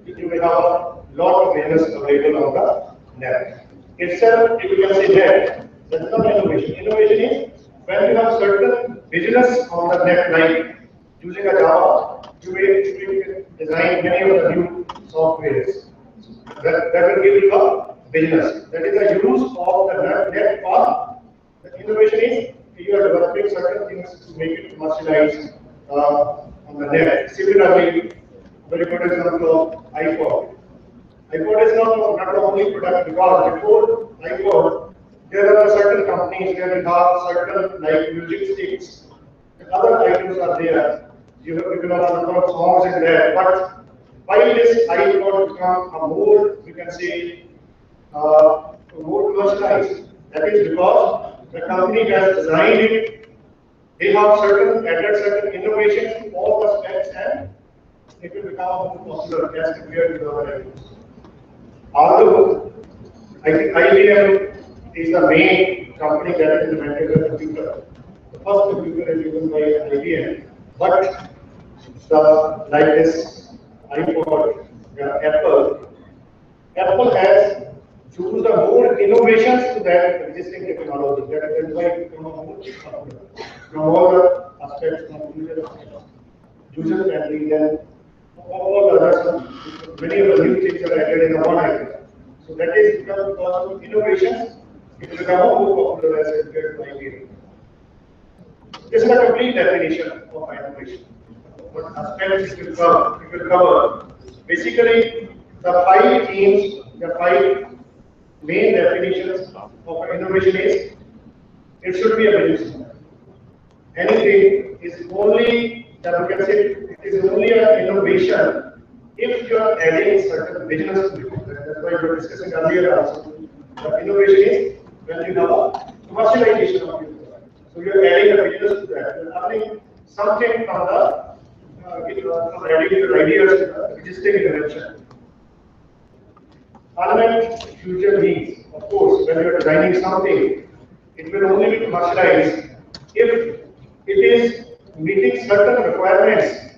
You will have a lot of business available on the net. Itself, if you can say that's not innovation. Innovation is when you have certain business on the net, like using a Java, you will design many of the new softwares. That will give you a business. That is the use of the net for the innovation is you are developing certain things to make it commercialized on the net. Similarly, very good example of iPod. iPod is not the only product because before iPod, there are certain companies where we have certain like music sticks and other items are there. You have a number of songs in there, but why this iPod become a more, we can say, more commercialized? That is because the company has designed it. They have added certain innovations to all the specs, and it will become more popular as compared to the other items. Although I think IBM is the main company that invented the computer. The first computer is given by IBM, but like this iPod, Apple has choose the more innovations to that existing technology. That is why it becomes more popular. From all the aspects, from user friendly, then all the others, many of the new things are added in the one item. So that is because of innovations, it will become more popular as compared to IBM. This is a complete definition of innovation. What aspects it will cover. Basically, the 5 themes, the 5 main definitions of innovation is, it should be a business model. anything is only that we can say it is only an innovation if you are adding certain business to it. That's why we were discussing earlier also. The innovation is when you have a commercialization of your product. So you are adding a business to that. You are adding something from the from adding your ideas to the existing invention. Unmet future needs. Of course, when you are designing something, it will only be commercialized if it is meeting certain requirements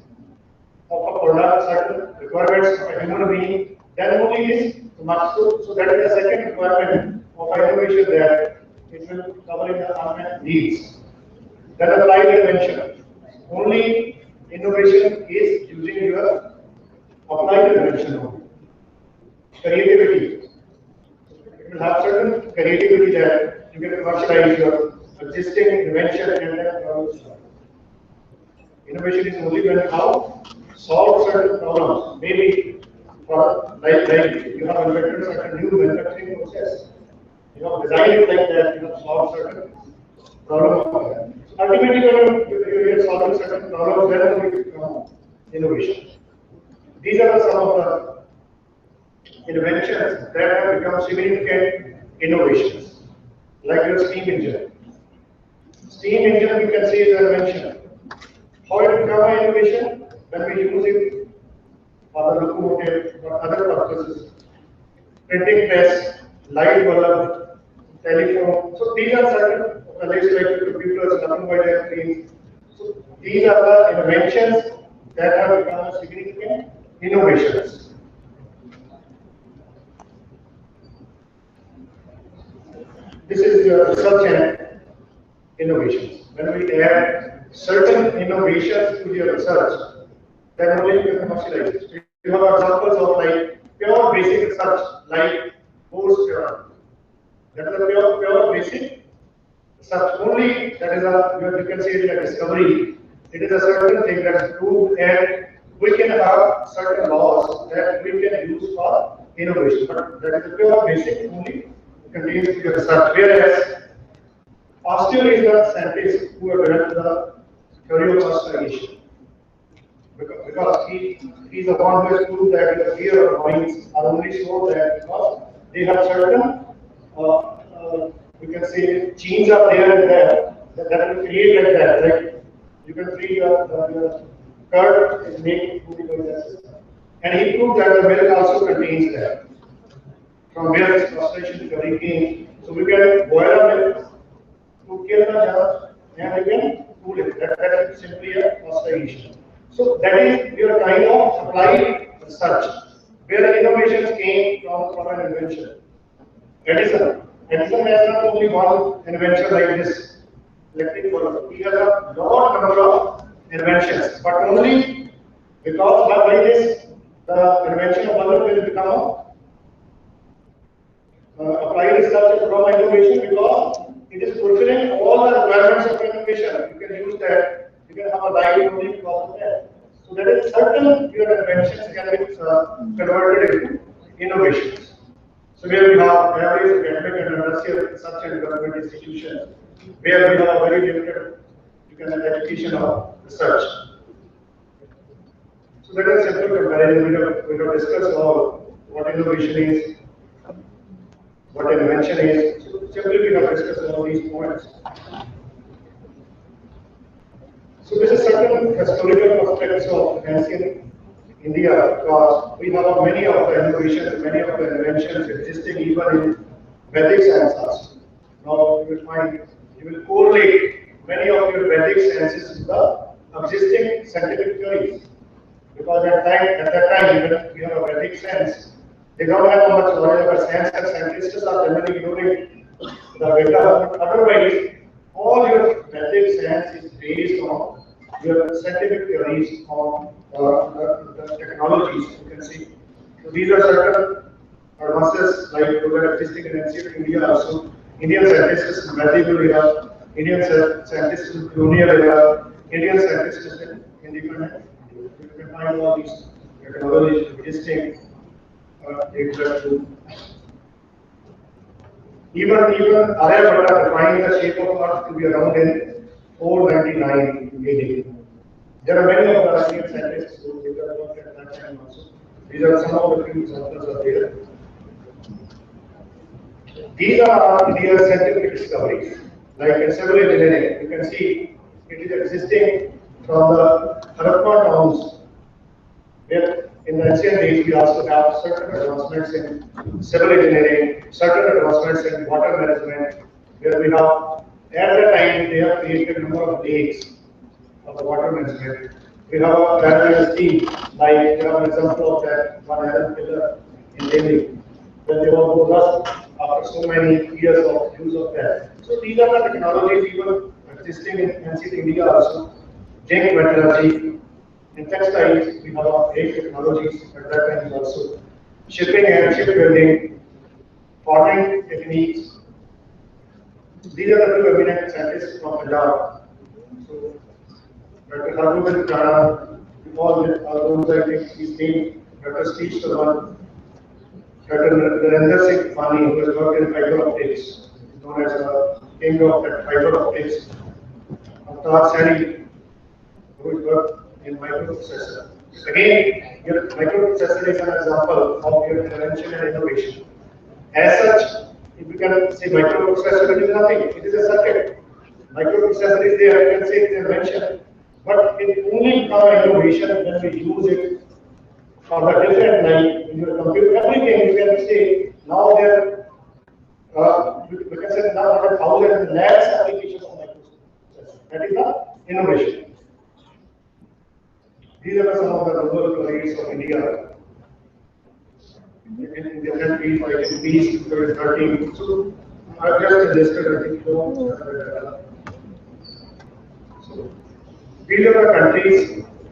of a product, certain requirements of a human being, then only it is commercial. So that is the second requirement of innovation, that it will cover the unmet needs. Then applied invention. Only innovation is using your applied invention only. Creativity. It will have certain creativity that you can commercialize your existing invention and then problem solve. Innovation is only when how solve certain problems. Maybe for like you have invented certain new manufacturing process. You have designed it like that, you have solved certain problem. So ultimately, when you are solving certain problems, then we become innovation. These are some of the inventions that have become significant innovations, like your steam engine. Steam engine, we can say, is an invention. How it become an innovation? When we use it for the locomotive or other purposes, printing press, light bulb, telephone. So these are certain colleagues like computers, nothing but their screens. So these are the inventions that have become significant innovations. This is your research and innovations. When we add certain innovations to your research, then only you can commercialize it. You have examples of like pure basic research, like force pure. That is a pure basic research. Only that is you can say it is a discovery. It is a certain thing that is proved, and we can have certain laws that we can use for innovation. But that is a pure basic only contains your research. Whereas Pasteur is the scientist who have developed the theory of personalization. Because he is the one who has proved that the fear of minds are only so that because they have certain, you can say, genes are there and there that will create like that. Like you can see your curd is made food processes. And he proved that the milk also contains that. From where this frustration theory came. So we can boil a milk to kill the germs and we can cool it. That is simply a frustration. So that is your kind of applied research, where innovations came from an invention. Edison has not only one invention like this electric bulb. He has a lot number of inventions, but only because by this the invention of bulb will become applied research from innovation, because it is fulfilling all the requirements of innovation. You can use that. You can have a light only because of that. So that is certain your inventions can be converted into innovations. So where we have various academic and industrial research and development institutions, where we have a very limited education of research. So that is simple comparison. We have discussed all what innovation is, what invention is. So simply we have discussed all these points. So this is certain historical perspectives of ancient India, because we have many of the innovations, many of the inventions existing even in Vedic sciences. Now you will find, you will correlate many of your Vedic sciences with the existing scientific theories. Because at that time, even we have a Vedic science, they don't have much knowledge about science, and scientists are generally ignoring the Veda. But otherwise, all your Vedic science is based on your scientific theories on the technologies, you can see. So these are certain advances like were existing in ancient India also. Indian scientists in medieval era, Indian scientists in colonial era, Indian scientists in independent. You can find all these technologies existing. Even Aryabhatta defined the shape of Earth to be around in 499 AD. There are many of the Indian scientists who did the work at that time also. These are some of the few examples are there. These are our India's scientific discoveries. Like in civil engineering, you can see it is existing from the Harappan towns, where in the ancient days we also have certain advancements in civil engineering, certain advancements in water management, where we have, at the time, they have created a number of lakes of the water management. We have a parallel scheme, like you have an example of that one iron pillar in Delhi, when they want to rust after so many years of use of that. So these are the technologies even existing in ancient India also. Zinc metallurgy, in textiles, we have great technologies at that time also. Shipping and shipbuilding, farming techniques. These are the two eminent scientists from Punjab. So, Dr. Hargobind Rana, all those I think his name, Dr. Steve Savan, Dr. Narendra Singh Fani, who has worked in fiber optics, known as the king of that fiber optics. Avtar Sani, who has worked in microprocessor. Again, your microprocessor is an example of your invention and innovation. As such, if you can say microprocessor, it is nothing, it is a circuit. Microprocessor is there, you can say it's invention. But it only becomes innovation when we use it for the different line in your computer. Everything you can say now there, you can say now there are thousands and lakhs applications of microprocessor. That is the innovation. These are some of the global careers of India. In the countries like in Greece, 2013. So I've just listed, I think, so these are the countries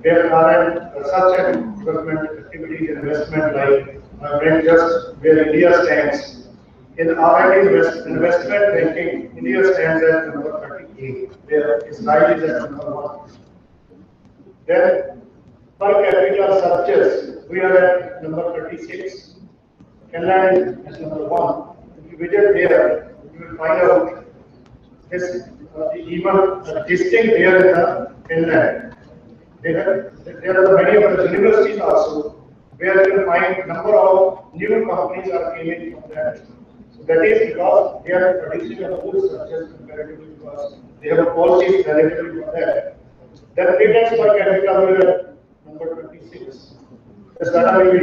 where are such and development activities, investment, like I just where India stands. In R&D investment ranking, India stands at number 38, where Israel is at number 1. Then per capita searches, we are at number 36. Finland is number 1. If you visit there, you will find out this even distinct there in the Finland. There are many of the universities also where you will find number of new companies are coming from that. So that is because they are producing a good structures comparatively because they have a policy relatively for that. Then patents per capita we are number 26. The data will be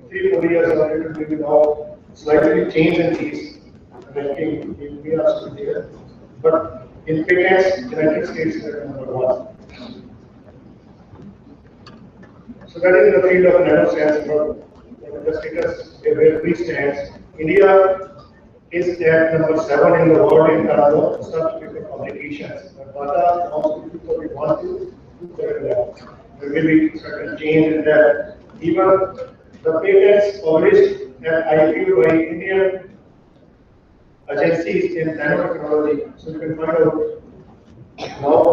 3-4 years or it will be now slightly change in these ranking we are still there. But in patents, United States is at number 1. So that is the field of nanoscience for the status where we stand. India is at number 7 in the world in terms of research paper publications. But data also 2001 to 2011. There will be certain change in that. Even the patents published and IPO by Indian agencies in nanotechnology. So you can find out now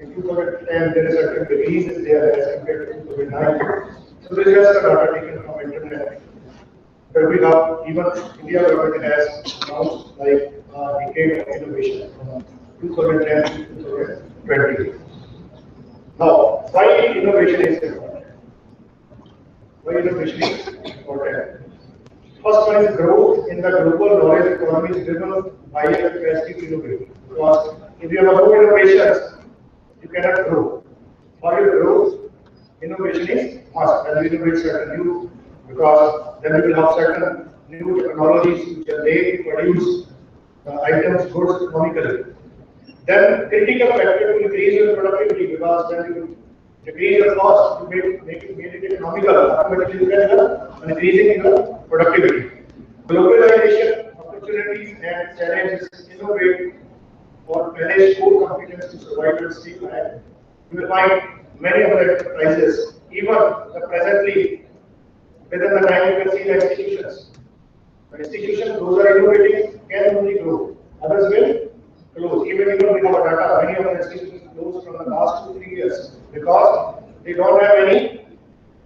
in 2010 there is a certain decrease there as compared to 2009. So this is just the data taken from internet. But we have even India government has announced like a decade of innovation from 2010 to 2020. Now, why innovation is important? Why innovation is important? First one is growth in the global knowledge economy is driven by a capacity to innovate. Because if you have no innovations, you cannot grow. For your growth, innovation is must. And you innovate certain new, because then you will have certain new technologies which are made to produce items, goods economically. Then critical factor to increase your productivity, because when you decrease your cost, you make it economical. Automatically you can have an increasing in the productivity. Globalization, opportunities and challenges, innovate or manage core competence to survive and stay alive. You will find many of the enterprises, even presently within the time you can see the institutions. The institutions, those are innovating, can only grow. Others will close. Even we have data, many of the institutions closed from the last 2-3 years because they don't have any,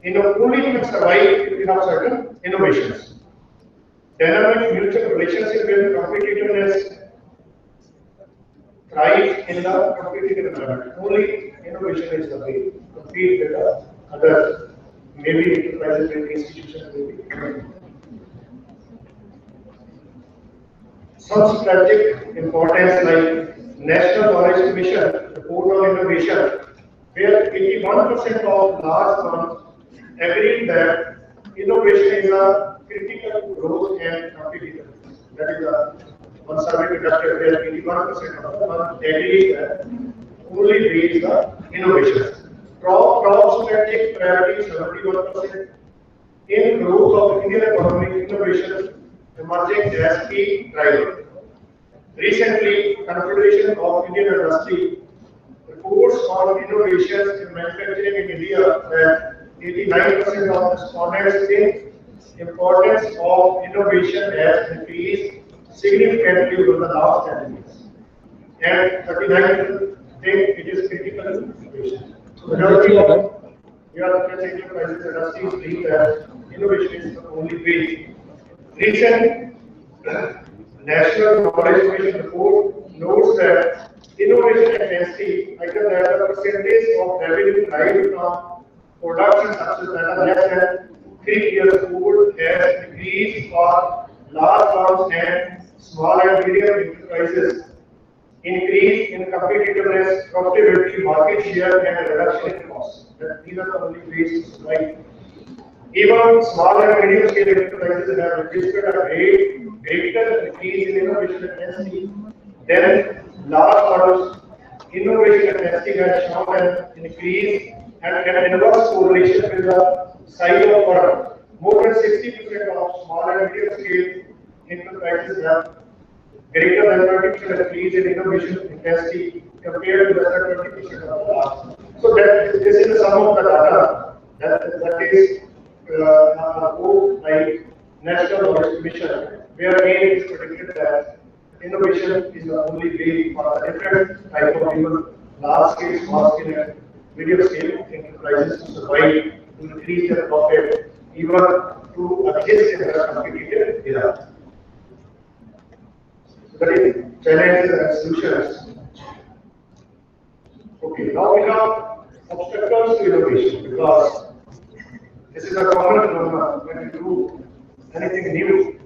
only you can survive if you have certain innovations. Dynamic mutual relationship with competitiveness. thrive in the competitive environment. Only innovation is the way to compete with the other, maybe enterprises, maybe institutions, maybe. Some strategic importance like National Knowledge Commission report on innovation, where 81% of large firms agree that innovation is a critical growth and competitiveness. That is a one survey conducted where 81% of the firms agree that only raise the innovation. Top strategic priority 71%. In growth of Indian economy, innovation emerging as key driver. Recently, Confederation of Indian Industry reports on innovations in manufacturing in India that 89% of respondents think importance of innovation has increased significantly over the last 10 years. And 39% think it is critical innovation. So, majority of your enterprises industries believe that innovation is the only way. Recent National Knowledge Commission report notes that innovation intensity, either that the percentage of revenue derived from products and services that are less than 3 years old, has increased for large firms and small and medium enterprises. Increase in competitiveness, profitability, market share, and reduction in costs. These are the only ways to survive. Even small and medium scale enterprises have registered a greater increase in innovation intensity than large firms. Innovation intensity has shown an increase and an inverse correlation with the size of firm. More than 60% of small and medium scale enterprises have greater than 20% increase in innovation intensity compared to the other 20% of the large. So this is the sum of the data that is by National Knowledge Commission, where again it is predicted that innovation is the only way for the different type of even large scale, small scale, and medium scale enterprises to survive, to increase their profit, even to exist in the competitive era. That is challenges and solutions. Okay, now we have obstacles to innovation, because this is a common phenomenon. When you do anything new,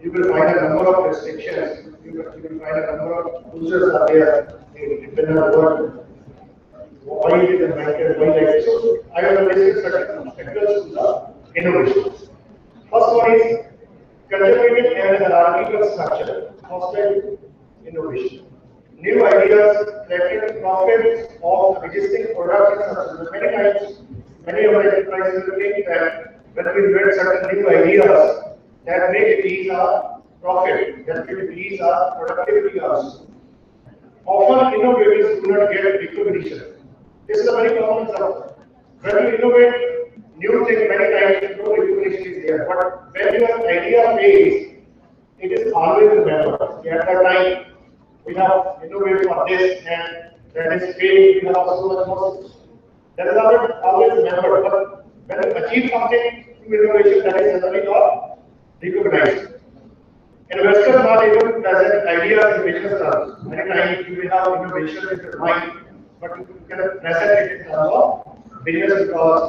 you will find a number of restrictions, you will find a number of users are there, depending on what, why it is invented, why like this. So I have listed certain obstacles to the innovation. First one is conservative and hierarchical structure, hostile innovation. New ideas threaten profits of existing products and services. Many times, many of the enterprises will think that when we invent certain new ideas, that may increase our profit, that will increase our productivity also. Often innovators do not get recognition. This is a very common example. When you innovate new things, many times no recognition is there. But when your idea fails, it is always remembered. At that time, we have innovated for this, and that is failed, we have so much more. That is always remembered. But when you achieve something through innovation, that is suddenly not recognized. Investors are not able to present ideas in business terms. Many times you will have innovation in your mind, but you cannot present it in terms of business, because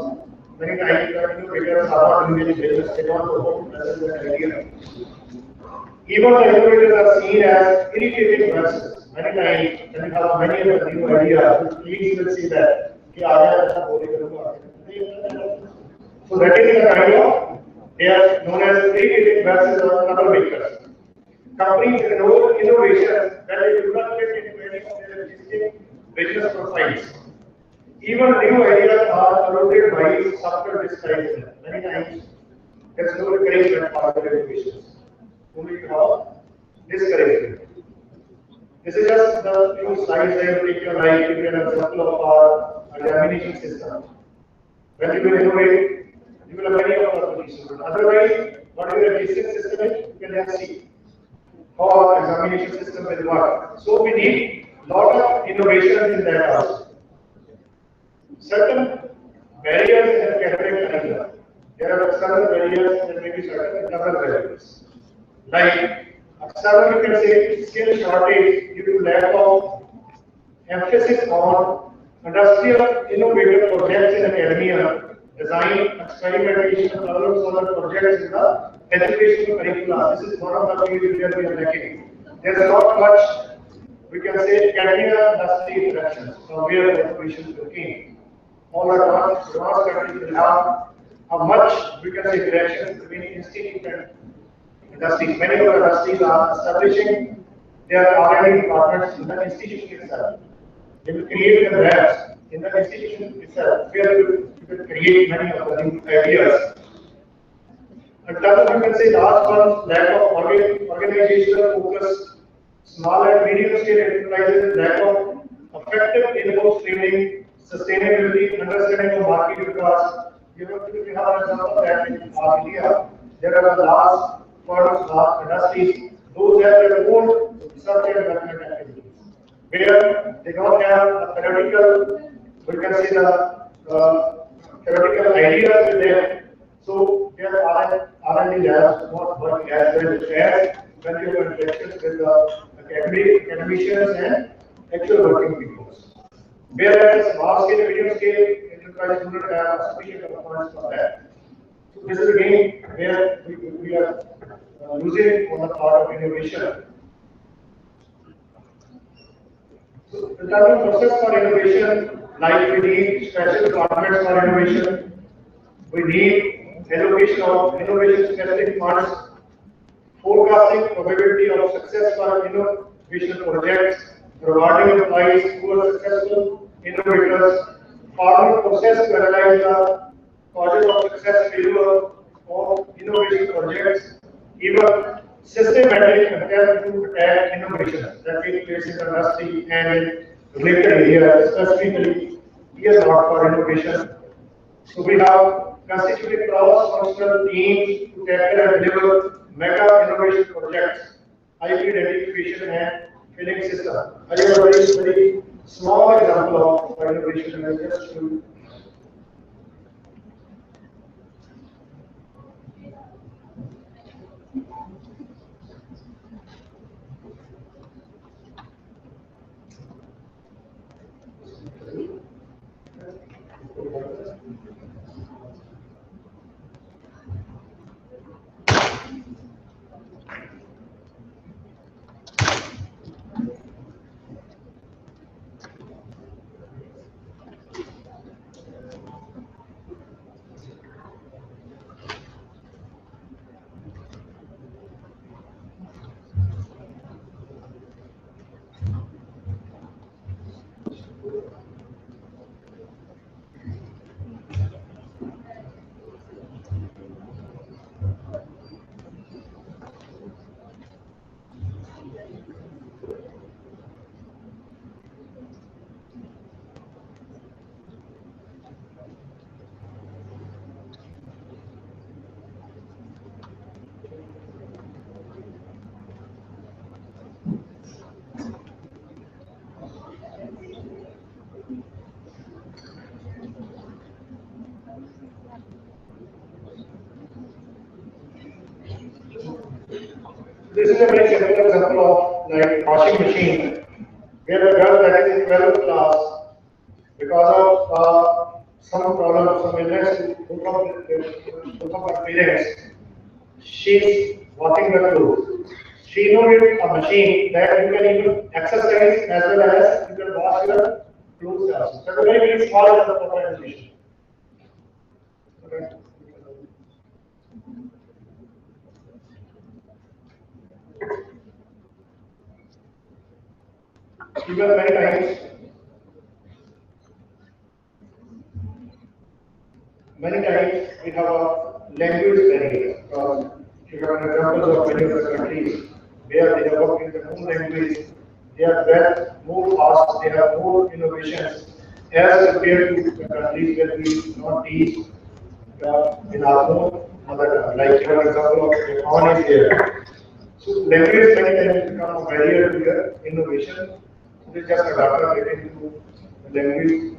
many times the innovators are not doing any business, they don't know how to present that idea. Even the innovators are seen as irritating persons. Many times when you have many of the new ideas, please will see that. So that is the kind of, they are known as irritating persons or troublemakers. Companies ignore innovation that they do not fit into any of their existing business profiles. Even new ideas are promoted by subtle disguise. Many times there is no encouragement for innovations. Only how discouragement. This is just the few slides I have taken, like give you an example of our examination system. When you will innovate, you will have many of our positions. Otherwise, what is the basic system is, you can then see how our examination system will work. So we need a lot of innovation in that also. Certain barriers in academic career. There are external barriers, there may be certain internal barriers. Like external, you can say skill shortage due to lack of emphasis on industrial innovative projects in academia, design, experimentation, problem-solving projects in the educational curricula. This is one of the things where we are lacking. There is not much, we can say, academia industry interactions from where the innovation came. All the advanced countries will have how much, we can say, interactions between institute and industries. Many of the industries are establishing their R&D departments in the institution itself. They will create the labs in the institution itself, where you will create many of the new ideas. In terms of, you can say, last one, lack of organizational focus, small and medium scale enterprises, lack of effective in-house training, sustainability, understanding of market, because you know, we have an example that in our India, there are large firms, large industries, those have their own research and development activities, where they don't have a theoretical, we can say the theoretical ideas with them. So their R&D labs not work as well as when you have interactions with the academicians and actual working people. Whereas small scale, medium scale enterprise do not have sufficient funds for that. So this is again where we are losing on the part of innovation. So the process for innovation, like we need special departments for innovation, we need allocation of innovation specific funds, forecasting probability of success for innovation projects, rewarding employees who are successful innovators, formal process to analyze the causes of success failure of innovation projects, even systematic attempt to add innovation that takes place in the industry and in related areas, specifically here not for innovation. So we have constituted cross-functional teams to tackle and deliver mega innovation projects, IP identification and filling system. I have a very small example of innovation just to this is a very simple example of like washing machine, where a girl that is in 12th class, because of some problem, some illness, both of her parents, she's washing the clothes. She knows a machine that you can even exercise as well as you can wash your clothes also. That's a very small example of organization. Okay. Even many times we have a language barrier. You have examples of many other countries where they have worked in their own language, they are well more fast, they have more innovations as compared to the countries where we not teach in our own mother tongue. Like you have example of Japan is there. So language many times become a barrier to your innovation. It is just a data related to the language.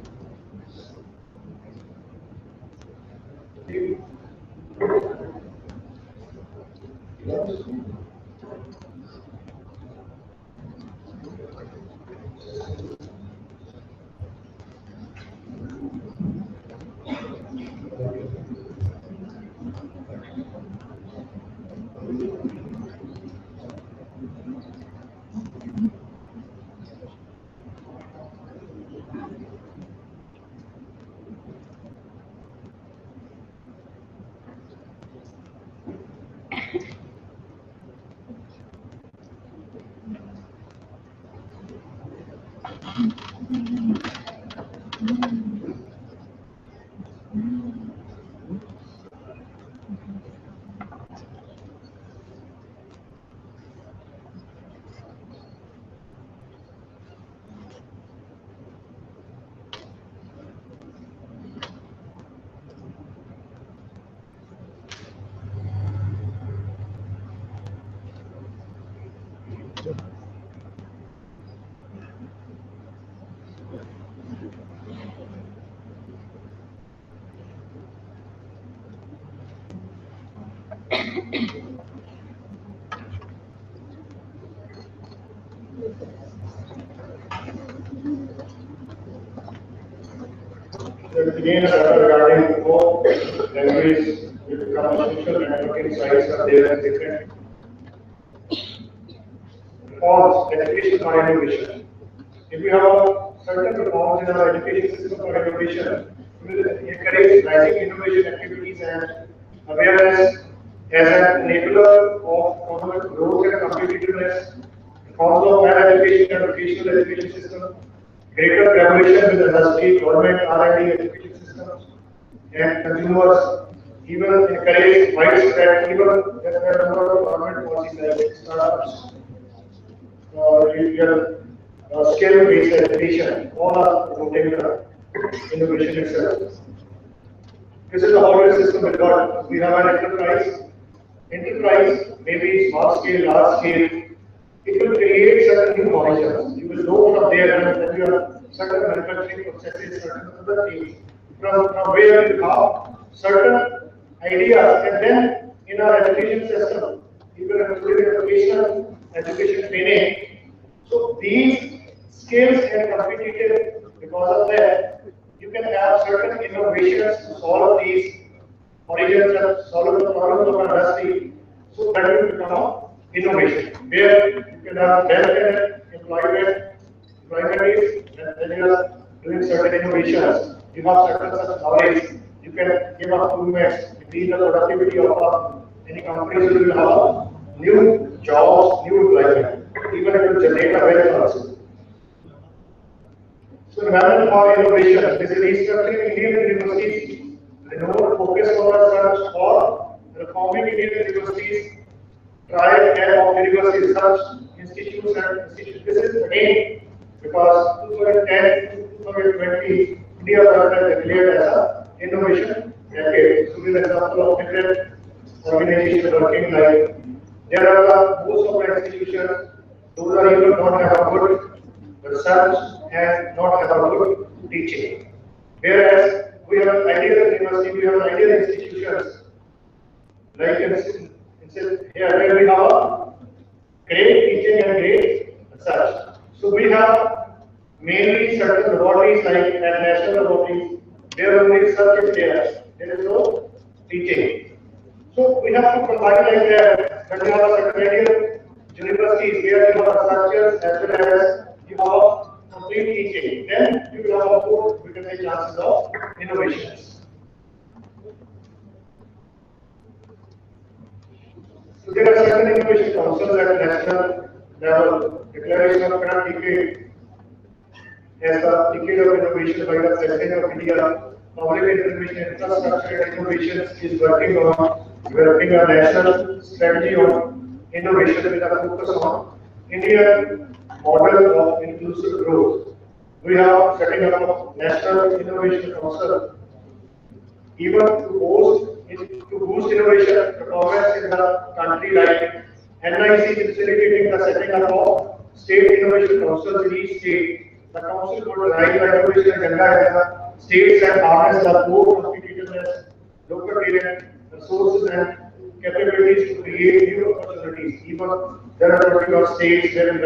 Again, regarding how language with communication networking sites are there and different reforms, education for innovation. If we have certain reforms in our education system for innovation, we will encourage rising innovation activities and awareness as an enabler of economic growth and competitiveness, reforms of higher education and vocational education system, greater collaboration with industry, government, R&D education systems, and consumers, even encourage widespread, even there are number of government policies like startups, your skill-based education, all are promoting the innovation itself. This is the whole system we got. We have an enterprise. Enterprise may be small scale, large scale. It will create certain new horizons. You will know from there that you have certain manufacturing processes, certain other things, from where you have certain ideas, and then in our education system, even including education, education training. So these skills and competitive, because of that, you can have certain innovations to solve these origins and solve the problems of industry. So that will become innovation, where you can have better employment is, and then you are doing certain innovations. You have certain such knowledge. You can give improvements, increase the productivity of any companies. You will have new jobs, new employment, even it will generate a wealth also. So, environment for innovation, this is restructuring Indian universities, the more focus on research or reforming Indian universities, trial of university research institutes and institutions. This is again because 2010 to 2020, India was declared as an innovation decade. So, with example of different organizations working like there are most of the institutions, those are even not have a good research and not have a good teaching. Whereas we have ideal university, we have ideal institutions like here where we have a great teaching and great research. So we have mainly certain laboratories like national laboratories, where only research is there. There is no teaching. So we have to combine like that. But you have certain ideal universities where you have researchers as well as you have complete teaching. Then you will have more, we can say, chances of innovations. So there are certain innovation councils at national level. Declaration of current decade as the decade of innovation by the President of India. Public information infrastructure and innovations is working on developing a national strategy on innovation with a focus on Indian model of inclusive growth. We are setting up a national innovation council even to boost innovation performance in the country, like NIC is facilitating the setting up of state innovation councils in each state. The council would drive the innovation agenda as the states and harness the core competitiveness, local talent, resources and capabilities to create new opportunities. Even there are 20 states where we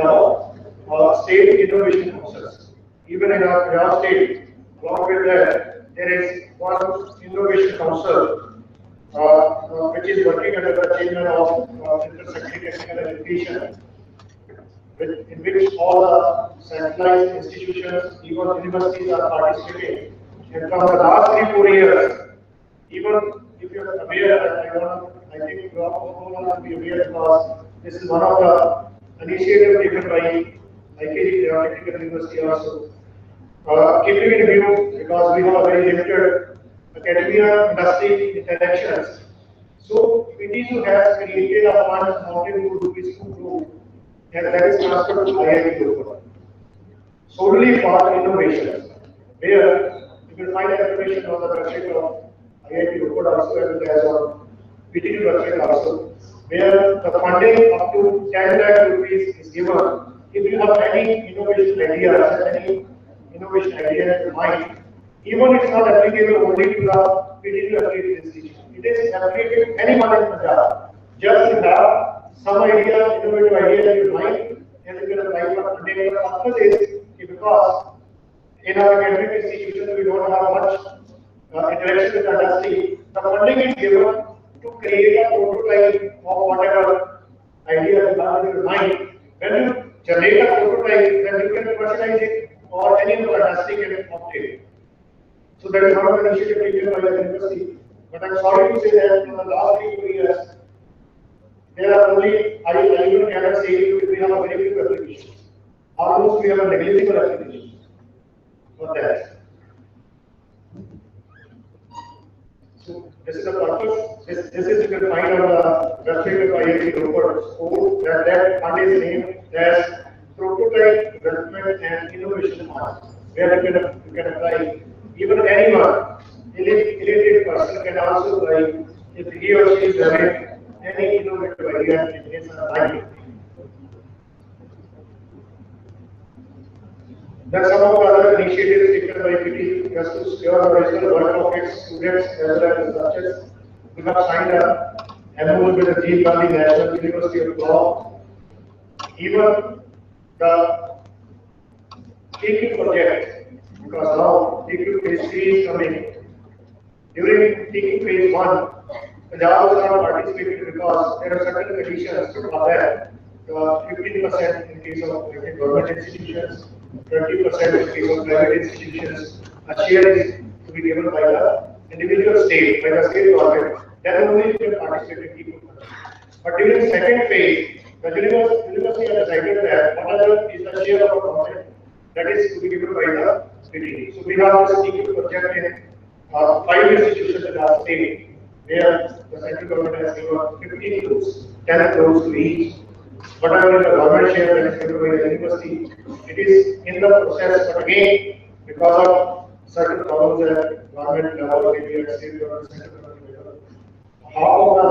have state innovation councils. Even in our state, along with that, there is one innovation council which is working under the chairman of Intersectoral Technical Education, in which all the centralized institutions, even universities, are participating. And from the last 3-4 years, even if you are aware, I think you all want to be aware because this is one of the initiatives taken by IKG Technical University also. Keeping in view, because we have a very limited academia industry interactions, so PTU has created a fund amounting to rupees 2 crore, and that is transferred to IIT Roper, solely for innovation, where you will find information on the website of IIT Roper also as well as on PTU website also, where the funding up to 10 lakh rupees is given. If you have any innovation ideas, any innovation idea in your mind, even it's not applicable only to the PTU accredited institution. It is applicable to anyone in Punjab. Just you have some idea, innovative idea in your mind, and you can apply for funding. The purpose is because in our academic institutions we don't have much interaction with the industry. The funding is given to create a prototype of whatever idea you have in your mind. When you generate a prototype, then you can commercialize it or any other industry can opt in. So that is one of the initiatives taken by the university. But I'm sorry to say that in the last 3 years, there are only, I even cannot say we have a very few applications. Almost we have a negligible application for that. So this is the purpose. This is you can find on the website of IIT Roper. So that fund is named as Prototype Development and Innovation Fund, where you can apply. Even anyone, illiterate person can also apply if he or she is having any innovative idea in his mind. Then some of the other initiatives taken by PTU just to secure the original work of its students as well as researchers. We have signed a MOU with the Rajiv Gandhi National University of Law. Even the TQ project, because now TQ phase 3 is coming. During TQ phase 1, Punjab was not participating because there are certain conditions for that. 15% in case of government institutions, 20% in case of private institutions. A share is to be given by the individual state, by the state government. Then only you can participate in TQ. But during the second phase, the university has decided that whatever is the share of government, that is to be given by the city. So we have this TQ project in 5 institutions in our state, where the central government has given 15 crores, 10 crores to each. Whatever is the government share that is given by the university, it is in the process. But again, because of certain problems at government level, maybe at state government, central government level, half of the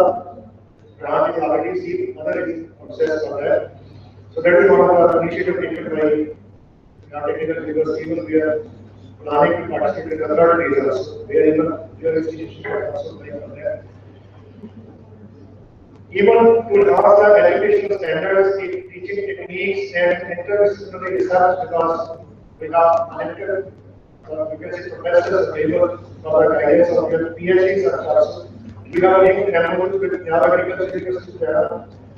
grant is already received, other is process for that. So that is one of the initiatives taken by Technical University. Even we are planning to participate in the third phase also, where even your institution can also play for that. Even to enhance the educational standards, teaching techniques, and interdisciplinary research, because we have limited, you can say, professors available for the guidance of your PhD research also. We have even MOU with Agricultural University,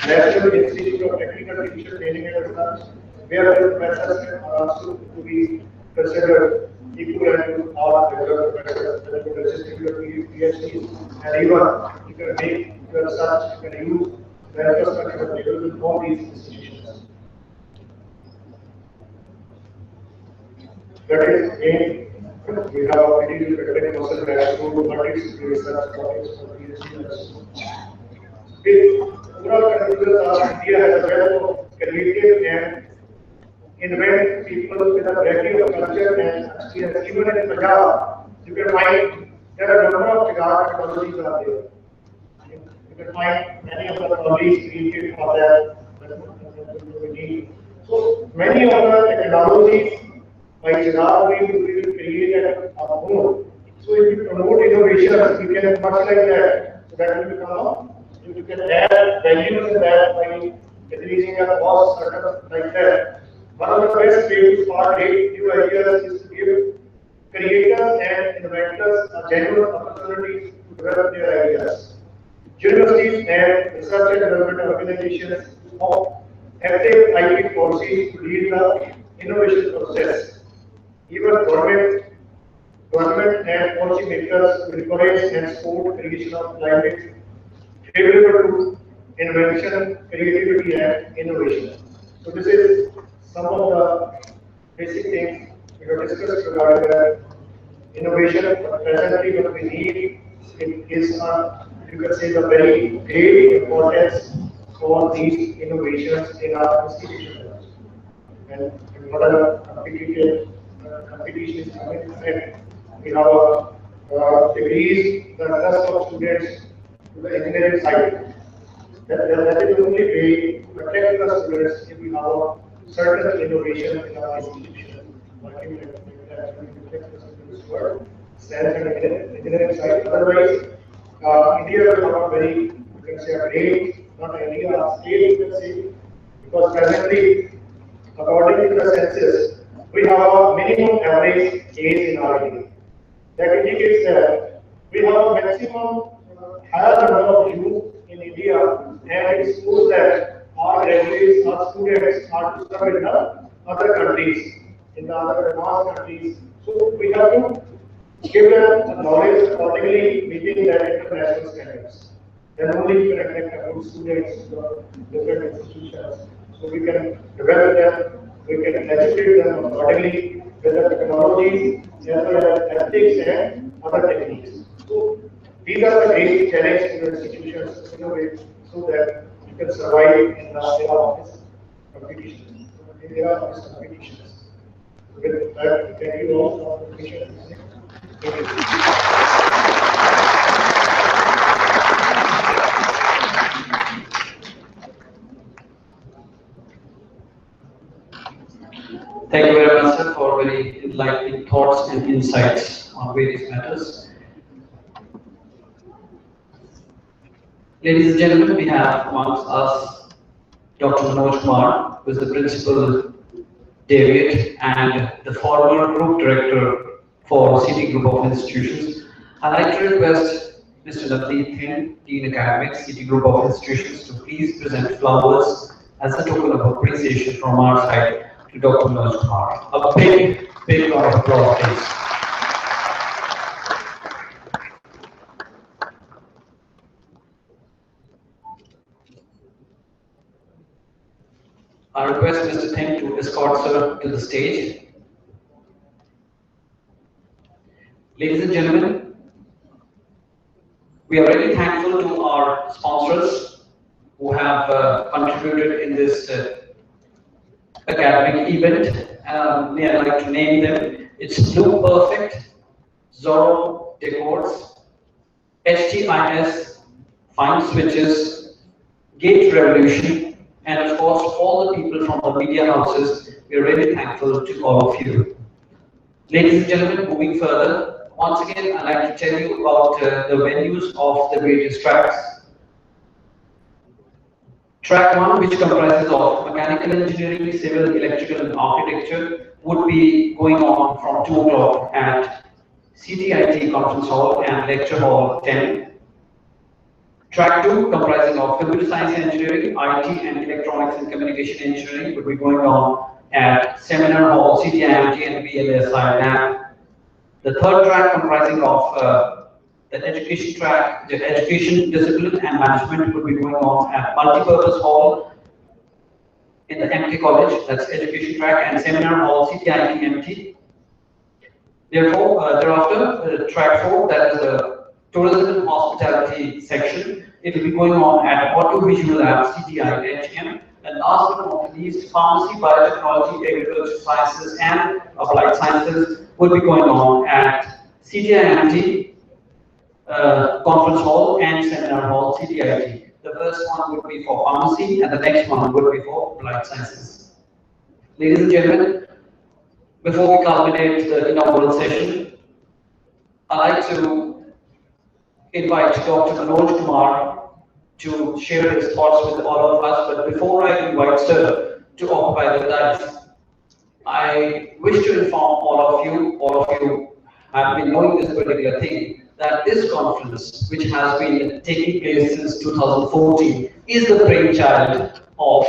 National Institute of Technical Teacher Training and Research, where the professors can also to be considered equivalent to our regular professors, that you can assist your PhD, and even you can make your research, you can use the infrastructure available in all these institutions. That is main. We have a very good council that to multidisciplinary research topics for PhD. Overall, India has a wealth of creative and inventive people with a variety of culture and experience. Even in Punjab, you can find there are a number of technologies are there. You can find many of the technologies created for that. So many of the technologies by Chirag we will create at our own. So if you promote innovation, you can much like that. So that will become you can add values in that by increasing your cost, like that. One of the best ways to start new ideas is to give creators and inventors a genuine opportunity to develop their ideas. Universities and research and development organizations have active IP policies to lead the innovation process. Even government and policymakers encourage and support creation of climate favorable to invention, creativity, and innovation. So this is some of the basic things we have discussed regarding the innovation. Presently, what we need is, you can say, the very great importance for these innovations in our institutions. And whatever competition is coming ahead, we have degrees, the trust of students to the engineering side. That is the only way to attract the students if we have certain innovation in our institution. Working with the students work, science and engineering side. Otherwise, India will have a very, you can say, a great, not idea, a state, you can say, because presently, according to the census, we have a minimum average age in our area. That indicates that we have a maximum higher number of youth in India, and it shows that our graduates, our students are to serve in the other countries, in the other advanced countries. So we have to give them the knowledge accordingly, meeting their international standards. Then only we can attract good students to the different institutions. So we can develop them, we can educate them accordingly with the technologies, as well as ethics and other techniques. So these are the basic challenges to the institutions to innovate so that you can survive in the era of this competition. In the era of this competitions. With that, thank you all for the question. Thank you. Thank you very much, sir, for very enlightening thoughts and insights on various matters. Ladies and gentlemen, we have amongst us Dr. Manoj Kumar, who is the principal David and the former group director for City Group of Institutions. I'd like to request Mr. Navdeep Thin, Dean Academics, City Group of Institutions, to please present flowers as a token of appreciation from our side to Dr. Manoj Kumar. A big round of applause, please. I request Mr. Thin to escort sir to the stage. Ladies and gentlemen, we are very thankful to our sponsors who have contributed in this academic event. May I like to name them? It's Blue Perfect, Zorro Decors, HTIS, Fine Switches, Gate Revolution, and of course all the people from the media houses. We are really thankful to all of you. Ladies and gentlemen, moving further, once again I'd like to tell you about the venues of the various tracks. Track 1, which comprises of mechanical engineering, civil, electrical and architecture, would be going on from 2 o'clock at CTIT Conference Hall and Lecture Hall 10. Track 2, comprising of computer science engineering, IT and electronics and communication engineering, would be going on at Seminar Hall, CTIMT and BLSI Lab. The third track, comprising of the education track, the education discipline and management, would be going on at Multipurpose Hall in the MT College, that's education track, and Seminar Hall, CTIT MT. Therefore, thereafter, track 4, that is the tourism and hospitality section, it will be going on at Audiovisual Lab, CTI HM. And last but not least, pharmacy, biotechnology, agriculture sciences, and applied sciences would be going on at CTIMT Conference Hall and Seminar Hall, CTIT. The first one would be for pharmacy, and the next one would be for applied sciences. Ladies and gentlemen, before we culminate the inaugural session, I'd like to invite Dr. Manoj Kumar to share his thoughts with all of us. But before I invite Sir to occupy the dais, I wish to inform all of you have been knowing this particular thing, that this conference, which has been taking place since 2014, is the brainchild of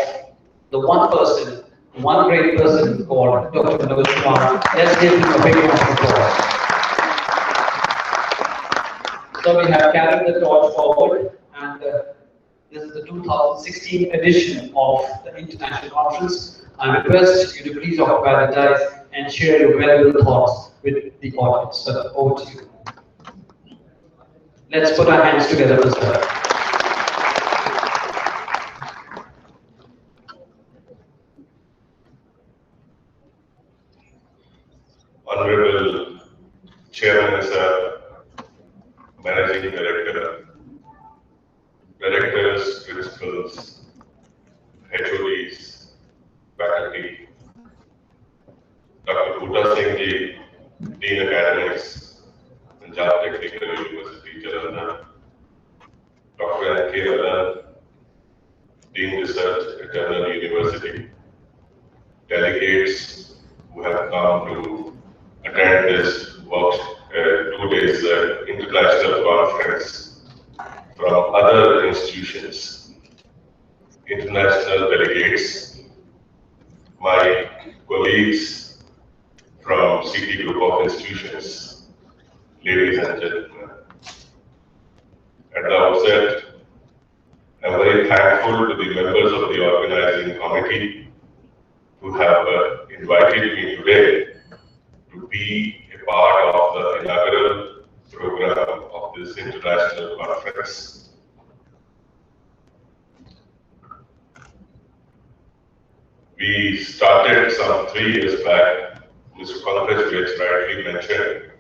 the one great person called Dr. Manoj Kumar. Let's give him a big round of applause. So we have carried the torch forward, and This is the 2016 edition of the International Conference. I request you to please occupy the dais and share your valuable thoughts with the audience. So, over to you. Let's put our hands together for that. Honorable Chairman, Sir, Managing Director, Directors, Principals, HODs, Faculty, Dr. Bhuta Singh Ji, Dean Academics, Punjab Technical University, Jalandhar, Dr. N.K. Ralan, Dean Research at Jalandhar University, delegates who have come to attend this 2 days international conference from other institutions, international delegates, my colleagues from CT Group of Institutions, ladies and gentlemen. At the outset, I'm very thankful to the members of the organizing committee who have invited me today to be a part of the inaugural program of this international conference. We started some 3 years back. Mr. Pankaj rightly mentioned.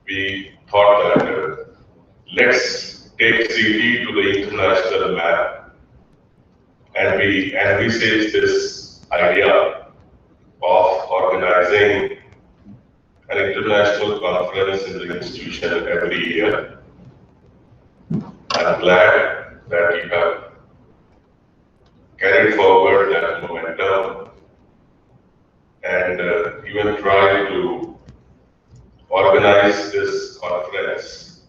We thought that let's take CT to the international map, and we envisaged this idea of organizing an international conference in the institution every year. I'm glad that you have carried forward that momentum and even tried to organize this conference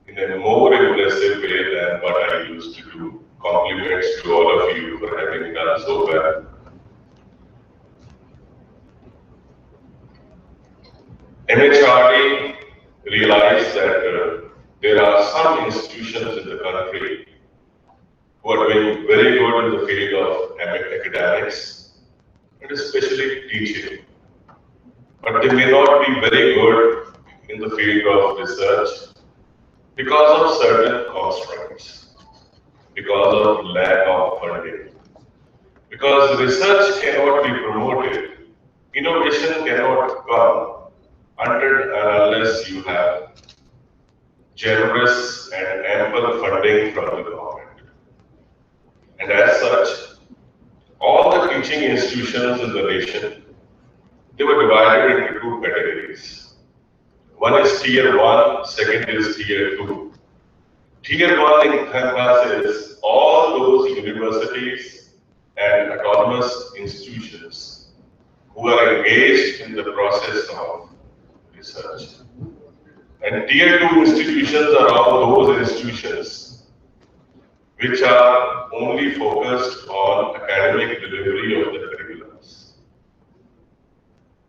in a more impressive way than what I used to do. Compliments to all of you for having done so well. MHRD realized that there are some institutions in the country who are doing very good in the field of academics and especially teaching, but they may not be very good in the field of research because of certain constraints, because of lack of funding, because research cannot be promoted, innovation cannot come until and unless you have generous and ample funding from the government. And as such, all the teaching institutions in the nation, they were divided into 2 categories. One is Tier 1, second is Tier 2. Tier 1 encompasses all those universities and autonomous institutions who are engaged in the process of research. And Tier 2 institutions are all those institutions which are only focused on academic delivery of the curriculums.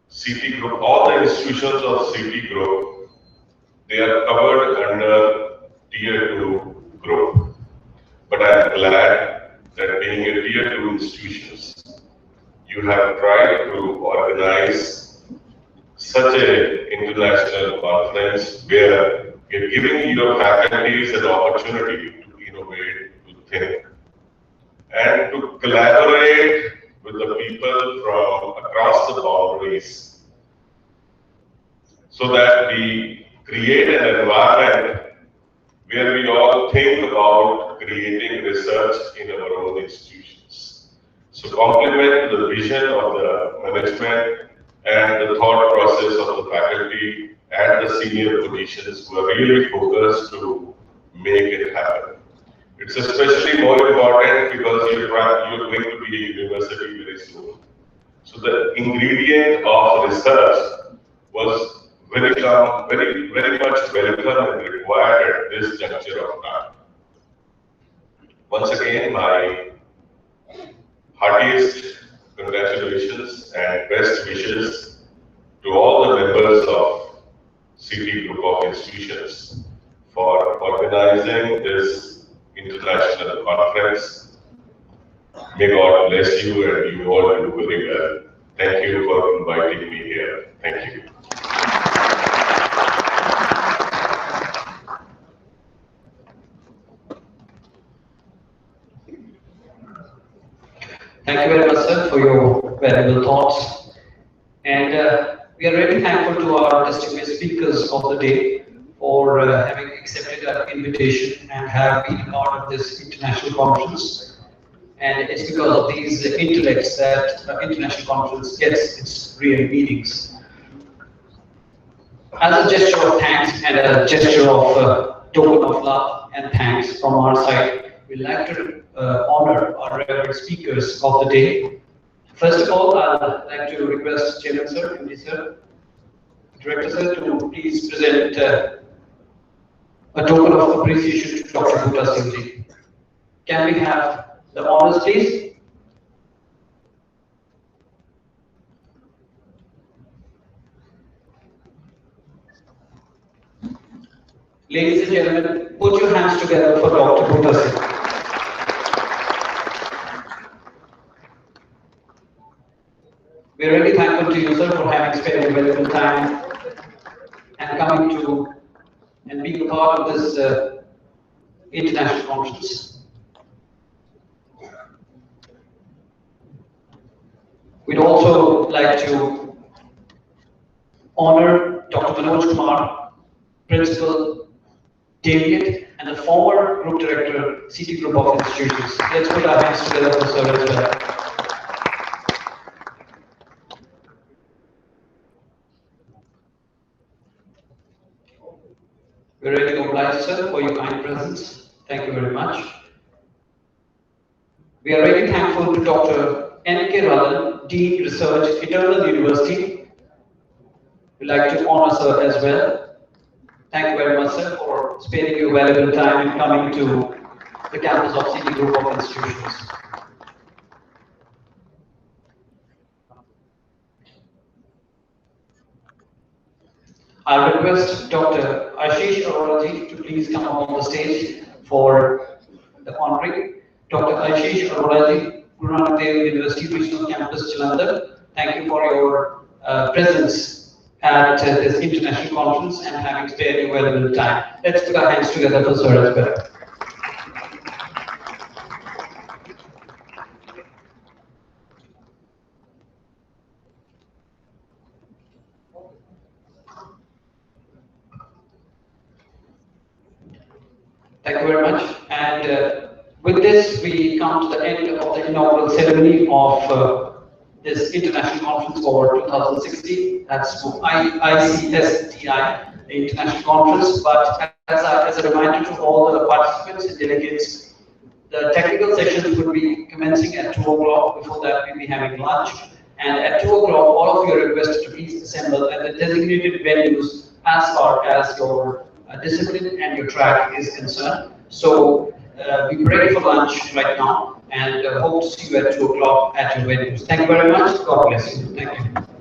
CT Group, all the institutions of CT Group, they are covered under Tier 2 group. But I am glad that being a Tier 2 institutions, you have tried to organize such an international conference where you're giving your faculties an opportunity to innovate, to think, and to collaborate with the people from across the boundaries so that we create an environment where we all think about creating research in our own institutions. So complement the vision of the management and the thought process of the faculty and the senior positions who are really focused to make it happen. It's especially more important because you're going to be a university very soon. So the ingredient of research was very much welcome and required at this juncture of time. Once again, my heartiest congratulations and best wishes to all the members of CT Group of Institutions for organizing this international International Conference. May God bless you and you all do very well. Thank you for inviting me here. Thank you. Thank you very much, sir, for your valuable thoughts. And we are really thankful to our distinguished speakers of the day for having accepted our invitation and have been part of this international conference. And it's because of these intellects that international conference gets its real meanings. As a gesture of thanks and a gesture of token of love and thanks from our side, we'd like to honor our revered speakers of the day. First of all, I'd like to request Chairman Sir, MD Sir, Director Sir, to please present a token of appreciation to Dr. Bhuta Singh Ji. Can we have the honors, please? Ladies and gentlemen, put your hands together for Dr. Bhuta Singh. We're really thankful to you, sir, for having spent your valuable time and coming to and being a part of this international conference. We'd also like to honor Dr. Manoj Kumar, Principal, David, and the former Group Director, Citi Group of Institutions. Let's put our hands together for sir as well. We're really obliged, sir, for your kind presence. Thank you very much. We are really thankful to Dr. N.K. Ralan, Dean Research, Eternal University. We'd like to honor sir as well. Thank you very much, sir, for spending your valuable time and coming to the campus of Citi Group of Institutions. I request Dr. Ashish Arora to please come up on the stage for the honoring. Dr. Ashish Arora, Guru Nanak Dev University Regional Campus, Jalandhar. Thank you for your presence at this international conference and having spared your valuable time. Let's put our hands together for sir as well. Thank you very much. And with this, we come to the end of the inaugural ceremony of this international conference for 2016. That's ICSETI, the international conference. But as a reminder to all the participants and delegates, the technical sessions will be commencing at 2 o'clock. Before that, we'll be having lunch. And at 2 o'clock, all of you are requested to please assemble at the designated venues as far as your discipline and your track is concerned. So be ready for lunch right now and hope to see you at 2 o'clock at your venues. Thank you very much. God bless you. Thank you.